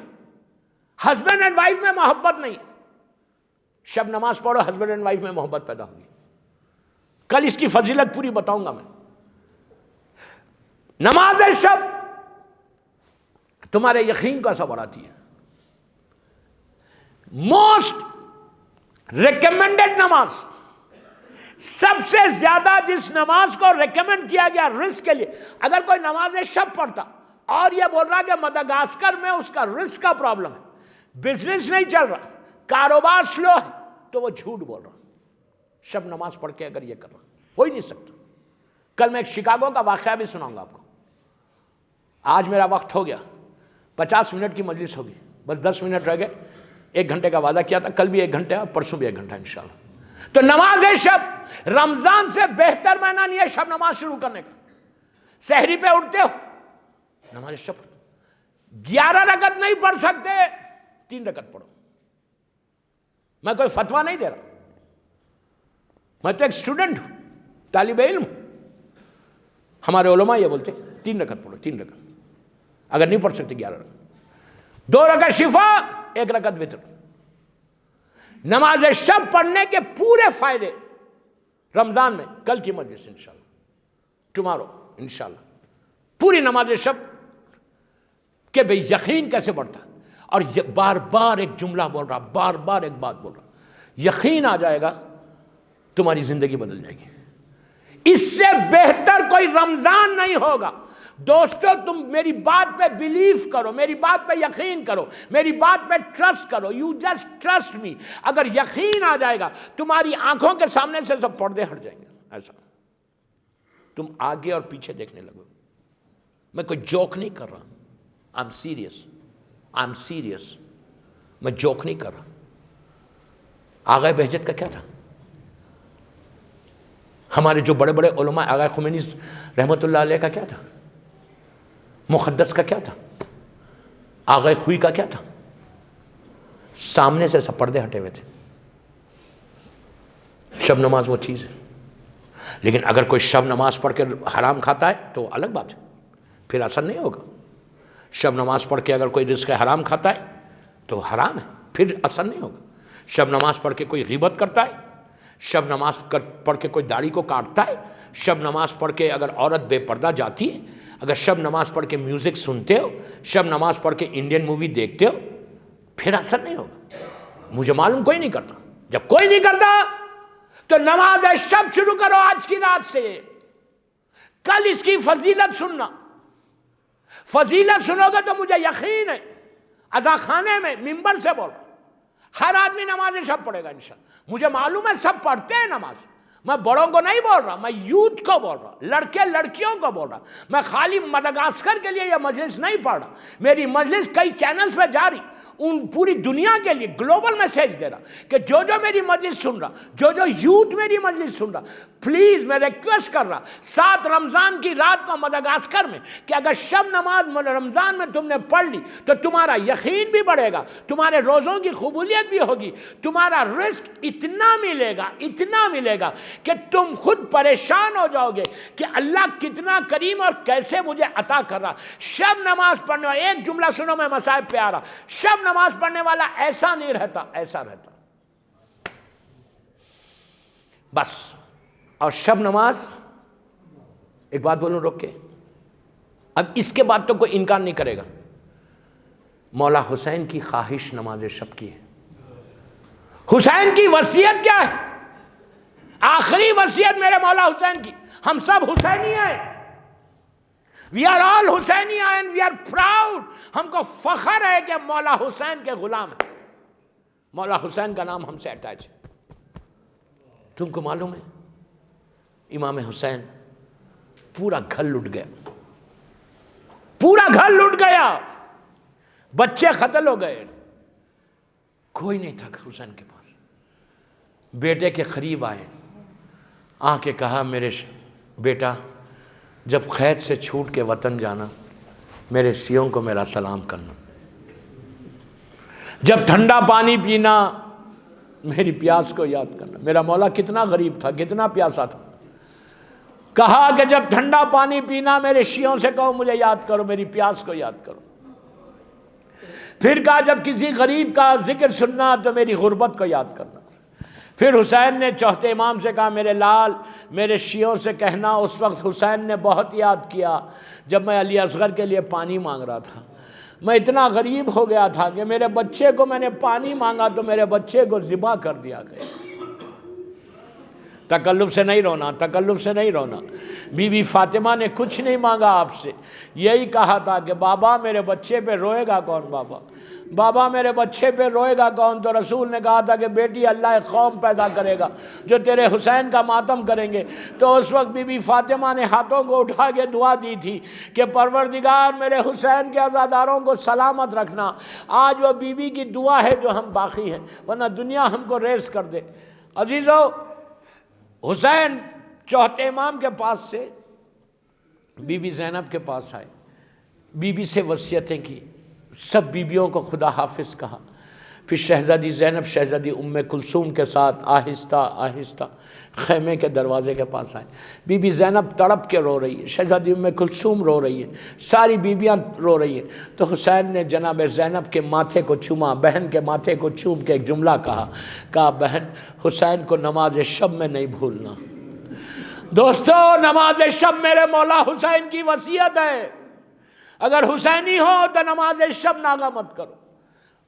Speaker 1: ہسبینڈ اینڈ وائف میں محبت نہیں, شب نماز پڑھو ہسبینڈ اینڈ وائف میں محبت پیدا ہوگی. کل اس کی فضیلت پوری بتاؤں گا میں. نماز شب تمہارے یقین کو ایسا بڑھاتی ہے. موسٹ ریکمینڈڈ نماز, سب سے زیادہ جس نماز کو ریکمینڈ کیا گیا رزق کے لیے, اگر کوئی نماز شب پڑھتا اور یہ بول رہا کہ مدغاسکر میں اس کا رزق کا پرابلم ہے, بزنس نہیں چل رہا, کاروبار سلو ہے, تو وہ جھوٹ بول رہا. شب نماز پڑھ کے اگر یہ کر رہا, ہو ہی نہیں سکتا. کل میں ایک شکاگو کا واقعہ بھی سناؤں گا آپ کو. آج میرا وقت ہو گیا، 50 منٹ کی مجلس ہوگی، بس 10 منٹ رہ گئے، 1 گھنٹے کا وعدہ کیا تھا، کل بھی 1 گھنٹہ، پرسوں بھی 1 گھنٹہ انشاءاللہ۔ تو نماز شب رمضان سے بہتر مہینہ نہیں ہے شب نماز شروع کرنے کا۔ سحری پہ اٹھتے ہو، نماز شب 11 رکعت نہیں پڑھ سکتے، 3 رکعت پڑھو۔ میں کوئی فتویٰ نہیں دے رہا، میں تو ایک اسٹوڈنٹ ہوں، طالب علم۔ ہمارے علماء یہ بولتے 3 رکعت پڑھو، 3 رکعت، اگر نہیں پڑھ سکتے 11 رکعت، 2 رکعت شفا، 1 رکعت وتر۔ نماز شب پڑھنے کے پورے فائدے رمضان میں، کل کی مجلس انشاءاللہ، ٹمارو انشاءاللہ، پوری نماز شب کہ بھئی یقین کیسے بڑھتا ہے۔ اور بار بار ایک جملہ بول رہا، بار بار ایک بات بول رہا، یقین آ جائے گا تمہاری زندگی بدل جائے گی۔ اس سے بہتر کوئی رمضان نہیں ہوگا۔ دوستو تم میری بات پہ بلیف کرو، میری بات پہ یقین کرو، میری بات پہ ٹرسٹ کرو، یو جسٹ ٹرسٹ می۔ اگر یقین آ جائے گا تمہاری آنکھوں کے سامنے سے سب پردے ہٹ جائیں گے، ایسا تم آگے اور پیچھے دیکھنے لگو۔ میں کوئی جوک نہیں کر رہا، آئی ایم سیریس، میں جوک نہیں کر رہا۔ آغا بہجت کا کیا تھا؟ ہمارے جو بڑے بڑے علماء، آغا خمینی رحمت اللہ علیہ کا کیا تھا؟ مقدس کا کیا تھا؟ آغا خوئی کا کیا تھا؟ سامنے سے سب پردے ہٹے ہوئے تھے۔ شب نماز وہ چیز ہے، لیکن اگر کوئی شب نماز پڑھ کے حرام کھاتا ہے تو الگ بات ہے، پھر اثر نہیں ہوگا۔ شب نماز پڑھ کے اگر کوئی رزق حرام کھاتا ہے تو حرام ہے، پھر اثر نہیں ہوگا۔ شب نماز پڑھ کے کوئی غیبت کرتا ہے، شب نماز پڑھ کے کوئی داڑھی کو کاٹتا ہے، شب نماز پڑھ کے اگر عورت بے پردہ جاتی ہے، اگر شب نماز پڑھ کے میوزک سنتے ہو، شب نماز پڑھ کے انڈین مووی دیکھتے ہو، پھر اثر نہیں ہوگا۔ مجھے معلوم کوئی نہیں کرتا۔ جب کوئی نہیں کرتا تو نماز شب شروع کرو آج کی رات سے۔ کل اس کی فضیلت سننا، فضیلت سنو گے تو مجھے یقین ہے، عزا خانے میں ممبر سے بول ہر آدمی نماز شب پڑھے گا انشاءاللہ۔ مجھے معلوم ہے سب پڑھتے ہیں نماز، میں بڑوں کو نہیں بول رہا، میں یوتھ کو بول رہا، لڑکے لڑکیوں کو بول رہا۔ میں خالی مدغاسکر کے لیے یہ مجلس نہیں پڑھ رہا، میری مجلس کئی چینلز پہ جاری، ان پوری دنیا کے لیے گلوبل میسیج دے رہا کہ جو جو میری مجلس سن رہا، جو جو یوتھ میری مجلس سن رہا، پلیز میں ریکویسٹ کر رہا 7 رمضان کی رات کو مدغاسکر میں کہ اگر شب نماز رمضان میں تم نے پڑھ لی تو تمہارا یقین بھی بڑھے گا، تمہارے روزوں کی قبولیت بھی ہوگی، تمہارا رزق اتنا ملے گا کہ تم خود پریشان ہو جاؤ گے کہ اللہ کتنا کریم اور کیسے مجھے عطا کر رہا۔ شب نماز پڑھنے والا، ایک جملہ سنو، میں مصائب پہ آ رہا، شب نماز پڑھنے والا ایسا نہیں رہتا، ایسا رہتا بس۔ اور شب نماز، ایک بات بولوں روک کے، اب اس کے بعد تو کوئی انکار نہیں کرے گا، مولا حسین کی خواہش نماز شب کی ہے۔ حسین کی وصیت کیا ہے؟ آخری وصیت میرے مولا حسین کی، ہم سب حسینی ہیں، we are all Hussaini and we are proud، ہم کو فخر ہے کہ مولا حسین کے غلام ہیں، مولا حسین کا نام ہم سے اٹیچ ہے۔ تم کو معلوم ہے امام حسین پورا گھر لٹ گیا، پورا گھر لٹ گیا، بچے قتل ہو گئے، کوئی نہیں تھا حسین کے پاس۔ بیٹے کے قریب آئے، آ کے کہا میرے بیٹا جب قید سے چھوٹ کے وطن جانا میرے شیعوں کو میرا سلام کرنا، جب ٹھنڈا پانی پینا میری پیاس کو یاد کرنا۔ میرا مولا کتنا غریب تھا، کتنا پیاسا تھا، کہا کہ جب ٹھنڈا پانی پینا میرے شیعوں سے کہو مجھے یاد کرو، میری پیاس کو یاد کرو۔ پھر کہا جب کسی غریب کا ذکر سننا تو میری غربت کو یاد کرنا۔ پھر حسین نے چوتھے امام سے کہا میرے لال میرے شیعوں سے کہنا اس وقت حسین نے بہت یاد کیا جب میں علی اصغر کے لیے پانی مانگ رہا تھا، میں اتنا غریب ہو گیا تھا کہ میرے بچے کو میں نے پانی مانگا تو میرے بچے کو ذبح کر دیا گیا۔ تکلف سے نہیں رونا، تکلف سے نہیں رونا۔ بی بی فاطمہ نے کچھ نہیں مانگا آپ سے، یہی کہا تھا کہ بابا میرے بچے پہ روئے گا کون؟ بابا میرے بچے پہ روئے گا کون؟ تو رسول نے کہا تھا کہ بیٹی اللہ ایک قوم پیدا کرے گا جو تیرے حسین کا ماتم کریں گے۔ تو اس وقت بی بی فاطمہ نے ہاتھوں کو اٹھا کے دعا دی تھی کہ پروردگار میرے حسین کے عزاداروں کو سلامت رکھنا۔ آج وہ بی بی کی دعا ہے جو ہم باقی ہیں، ورنہ دنیا ہم کو ریز کر دے۔ عزیزو، حسین چوتھے امام کے پاس سے بی بی زینب کے پاس آئے، بی بی سے وصیتیں کی، سب بیویوں کو خدا حافظ کہا۔ پھر شہزادی زینب شہزادی ام کلثوم کے ساتھ آہستہ آہستہ خیمے کے دروازے کے پاس آئے۔ بی بی زینب تڑپ کے رو رہی ہے، شہزادی ام کلثوم رو رہی ہے، ساری بیویاں رو رہی ہیں۔ تو حسین نے جناب زینب کے ماتھے کو چوما، بہن کے ماتھے کو چوم کے ایک جملہ کہا بہن حسین کو نماز شب میں نہیں بھولنا۔ دوستو، نماز شب میرے مولا حسین کی وصیت ہے، اگر حسینی ہو تو نماز شب ناغہ مت کرو۔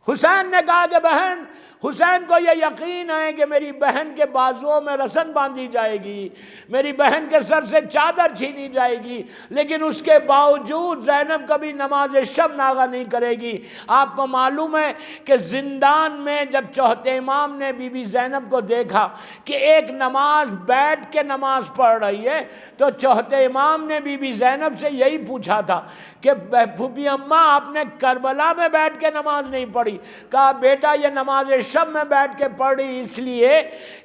Speaker 1: حسین نے کہا کہ بہن، حسین کو یہ یقین ہے کہ میری بہن کے بازوؤں میں رسن باندھی جائے گی، میری بہن کے سر سے چادر چھینی جائے گی، لیکن اس کے باوجود زینب کبھی نماز شب ناغہ نہیں کرے گی۔ آپ کو معلوم ہے کہ زندان میں جب چوتھے امام نے بی بی زینب کو دیکھا کہ ایک نماز بیٹھ کے نماز پڑھ رہی ہے، تو چوتھے امام نے بی بی زینب سے یہی پوچھا تھا کہ پھوپھی اماں آپ نے کربلا میں بیٹھ کے نماز نہیں پڑھی؟ کہا بیٹا یہ نماز شب میں بیٹھ کے پڑھ رہی اس لیے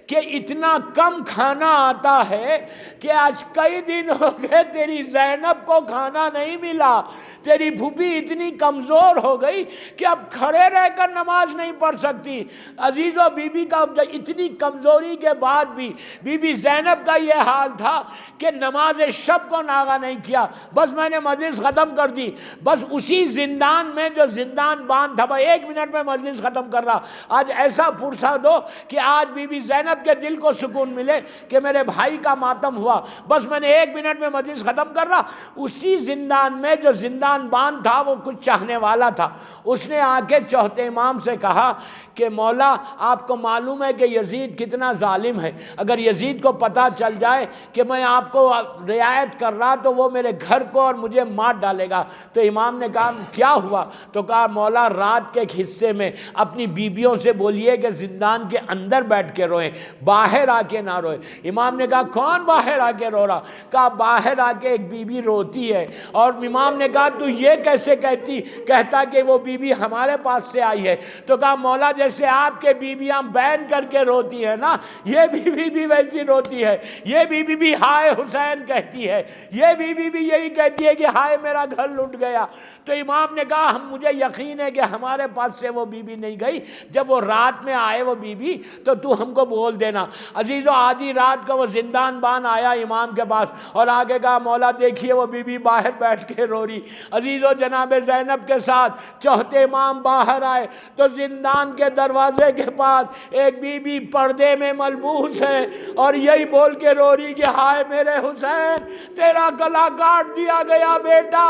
Speaker 1: کہ اتنا کم کھانا آتا ہے کہ آج کئی دن ہو گئے تیری زینب کو کھانا نہیں ملا، تیری پھوپھی اتنی کمزور ہو گئی کہ اب کھڑے رہ کر نماز نہیں پڑھ سکتی۔ عزیزو، بی بی کا اتنی کمزوری کے بعد بھی بی بی زینب کا یہ حال تھا کہ نماز شب کو ناغہ نہیں کیا، بس میں نے مجلس ختم کر دی۔ بس اسی زندان میں جو زندان باندھ تھا، بھائی 1 منٹ میں مجلس ختم کر رہا، آج ایسا فرصت دو کہ آج بی بی زینب کے دل کو سکون ملے کہ میرے بھائی کا ماتم ہوا، بس میں نے 1 منٹ میں مجلس ختم کر رہا۔ اسی زندان میں جو زندان باندھ تھا وہ کچھ چاہنے والا تھا، اس نے آ کے چوتھے امام سے کہا کہ مولا آپ کو معلوم ہے کہ یزید کتنا ظالم ہے، اگر یزید کو پتہ چل جائے کہ میں آپ کو رعایت کر رہا تو وہ میرے گھر کو اور مجھے مار ڈالے گا۔ تو امام نے کہا کیا ہوا؟ تو کہا مولا رات کے ایک حصے میں اپنی بیویوں سے بولیے کہ زندان کے اندر بیٹھ کے روئیں، باہر آ کے نہ روئیں۔ امام نے کہا کون باہر آ کے رو رہا؟ کہا باہر آ کے ایک بی بی روتی ہے۔ اور امام نے کہا تو یہ کیسے کہتا کہ وہ بی بی ہمارے پاس سے آئی ہے؟ تو کہا مولا جیسے آپ کے بیویاں بین کر کے روتی ہیں نا، یہ بی بی بھی ویسی روتی ہے، یہ بی بی بھی ہائے حسین کہتی ہے، یہ بی بی بھی یہی کہتی ہے کہ ہائے میرا گھر لٹ گیا۔ تو امام نے کہا مجھے یقین ہے کہ ہمارے پاس سے وہ بی بی نہیں گئی، جب وہ رات میں آئے وہ بی بی تو ہم کو بول دینا۔ عزیزو، آدھی رات کو وہ زندان بان آیا امام کے پاس اور آگے کہا مولا دیکھیے وہ بی بی باہر بیٹھ کے رو رہی۔ عزیزو، جناب زینب کے ساتھ چوتھے امام باہر آئے تو زندان کے دروازے کے پاس ایک بی بی پردے میں ملبوس ہے اور یہی بول کے رو رہی کہ ہائے میرے حسین، تیرا گلا کاٹ دیا گیا بیٹا،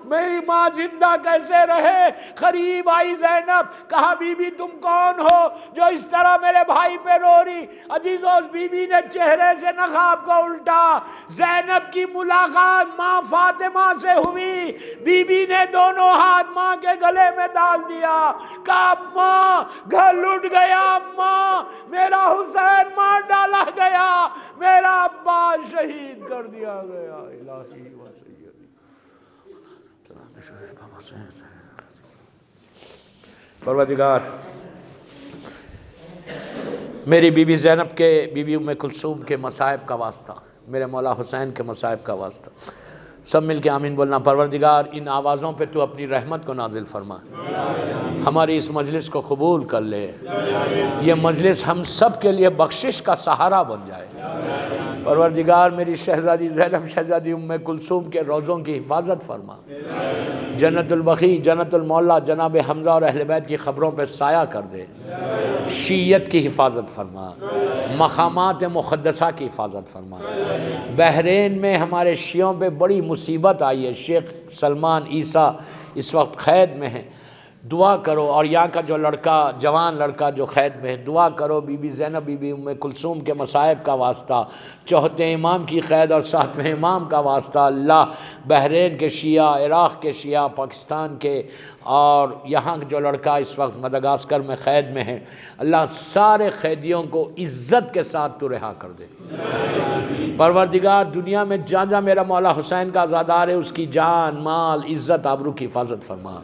Speaker 1: میری ماں زندہ کیسے رہے؟ قریب آئی زینب، کہا بی بی تم کون ہو جو اس طرح میرے بھائی پہ رو رہی؟ عزیزو، اس بی بی نے چہرے سے نقاب کو الٹا۔ زینب کی ملاقات ماں فاطمہ سے ہوئی، بی بی نے دونوں ہاتھ ماں کے گلے میں ڈال دیا، کہا ماں گھر لٹ گیا، ماں میرا حسین مار ڈالا گیا، میرا ابا شہید کر دیا گیا۔ الہی و سیدی پروردگار، میری بی بی زینب کے، بی بی ام کلثوم کے مصائب کا واسطہ، میرے مولا حسین کے مصائب کا واسطہ، سب مل کے آمین بولنا۔ پروردگار ان آوازوں پہ تو اپنی رحمت کو نازل فرما، ہماری اس مجلس کو قبول کر لے، یہ مجلس ہم سب کے لیے بخشش کا سہارا بن جائے۔ پروردگار میری شہزادی زینب شہزادی ام کلثوم کے روزوں کی حفاظت فرما، جنت البقیع جنت المولا جناب حمزہ اور اہل بیت کی خبروں پہ سایہ کر دے، شیعیت کی حفاظت فرما، مقامات مقدسہ کی حفاظت فرما۔ بحرین میں ہمارے شیعوں پہ بڑی مصیبت آئی ہے، شیخ سلمان عیسیٰ اس وقت قید میں ہیں، دعا کرو. اور یہاں کا جو لڑکا، جوان لڑکا جو قید میں ہے، دعا کرو بی بی زینب، بی بی ام کلثوم کے مصائب کا واسطہ، چوتھے امام کی قید اور ساتویں امام کا واسطہ. اللہ بحرین کے شیعہ، عراق کے شیعہ، پاکستان کے، اور یہاں جو لڑکا اس وقت مدغاسکر میں قید میں ہے، اللہ سارے قیدیوں کو عزت کے ساتھ تو رہا کر دے. پروردگار دنیا میں جہاں جہاں میرا مولا حسین کا عزادار ہے، اس کی جان، مال، عزت، آبرو کی حفاظت فرما.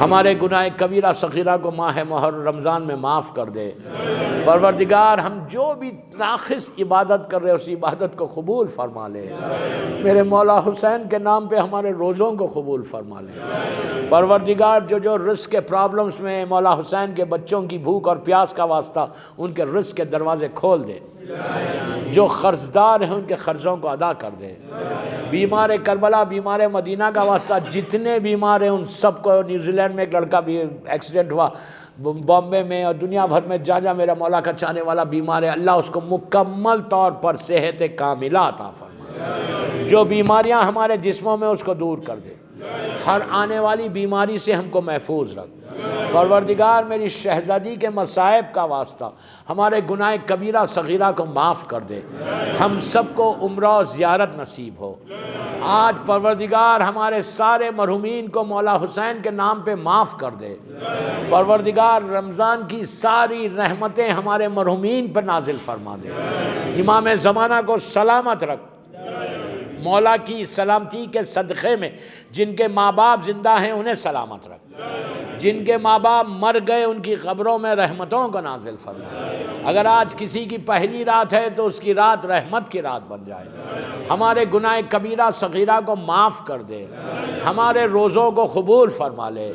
Speaker 1: ہمارے گناہ کبیرہ صغیرہ کو ماہ محرم رمضان میں معاف کر دے. پروردگار ہم جو بھی ناقص عبادت کر رہے اس عبادت کو قبول فرما لے. میرے مولا حسین کے نام پہ ہمارے روزوں کو قبول فرما لے. پروردگار جو رزق کے پرابلمز میں مولا حسین کے بچوں کی بھوک اور پیاس کا واسطہ، ان کے رزق کے دروازے کھول دے. جو قرض دار ہیں ان کے قرضوں کو ادا کر دے. بیمار کربلا، بیمار مدینہ کا واسطہ جتنے بیمار ہیں ان سب کو، نیوزی لینڈ میں ایک لڑکا بھی ایکسیڈنٹ ہوا، بامبے میں، اور دنیا بھر میں جہاں جہاں میرا مولا کا چاہنے والا بیمار ہے، اللہ اس کو مکمل طور پر صحت کاملہ عطا فرما. جو بیماریاں ہمارے جسموں میں اس کو دور کر دے. ہر آنے والی بیماری سے ہم کو محفوظ رکھ. پروردگار میری شہزادی کے مصائب کا واسطہ ہمارے گناہ کبیرہ صغیرہ کو معاف کر دے. ہم سب کو عمرہ و زیارت نصیب ہو. آج پروردگار ہمارے سارے مرحومین کو مولا حسین کے نام پہ معاف کر دے. پروردگار رمضان کی ساری رحمتیں ہمارے مرحومین پر نازل فرما دے. امام زمانہ کو سلامت رکھ. مولا کی سلامتی کے صدقے میں جن کے ماں باپ زندہ ہیں انہیں سلامت رکھ. جن کے ماں باپ مر گئے ان کی قبروں میں رحمتوں کو نازل فرما. اگر آج کسی کی پہلی رات ہے تو اس کی رات رحمت کی رات بن جائے. ہمارے گناہ کبیرہ صغیرہ کو معاف کر دے. ہمارے روزوں کو قبول فرما لے.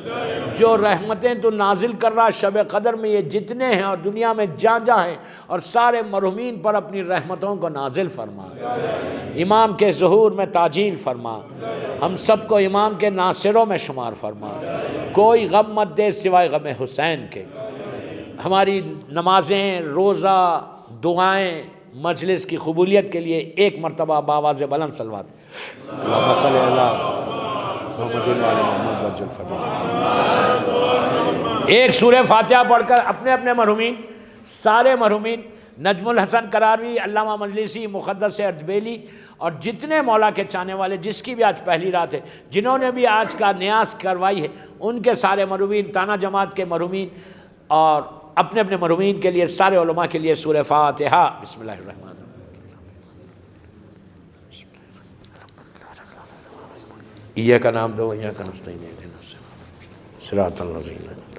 Speaker 1: جو رحمتیں تو نازل کر رہا شب قدر میں، یہ جتنے ہیں اور دنیا میں جہاں جہاں ہیں، اور سارے مرحومین پر اپنی رحمتوں کو نازل فرما. امام کے ظہور میں تعجیل فرما. ہم سب کو امام کے ناصروں میں شمار فرما. کوئی غم مت دے سوائے غم حسین کے. ہماری نمازیں، روزہ، دعائیں، مجلس کی قبولیت کے لیے ایک مرتبہ بآواز بلند صلوات. اللہم صلی اللہ محمد وعلی محمد وعجل فرج. ایک سورہ فاتحہ پڑھ کر اپنے اپنے مرحومین، سارے مرحومین، نجم الحسن قراروی، علامہ مجلسی، مقدس اردبیلی، اور جتنے مولا کے چاہنے والے، جس کی بھی آج پہلی رات ہے، جنہوں نے بھی آج کا نیاز کروائی ہے، ان کے سارے مرحومین، تانا جماعت کے مرحومین، اور اپنے اپنے مرحومین کے لیے، سارے علماء کے لیے سورہ فاتحہ. بسم اللہ الرحمن الرحیم. ایاک نعبد و ایاک نستعین اہدنا الصراط المستقیم.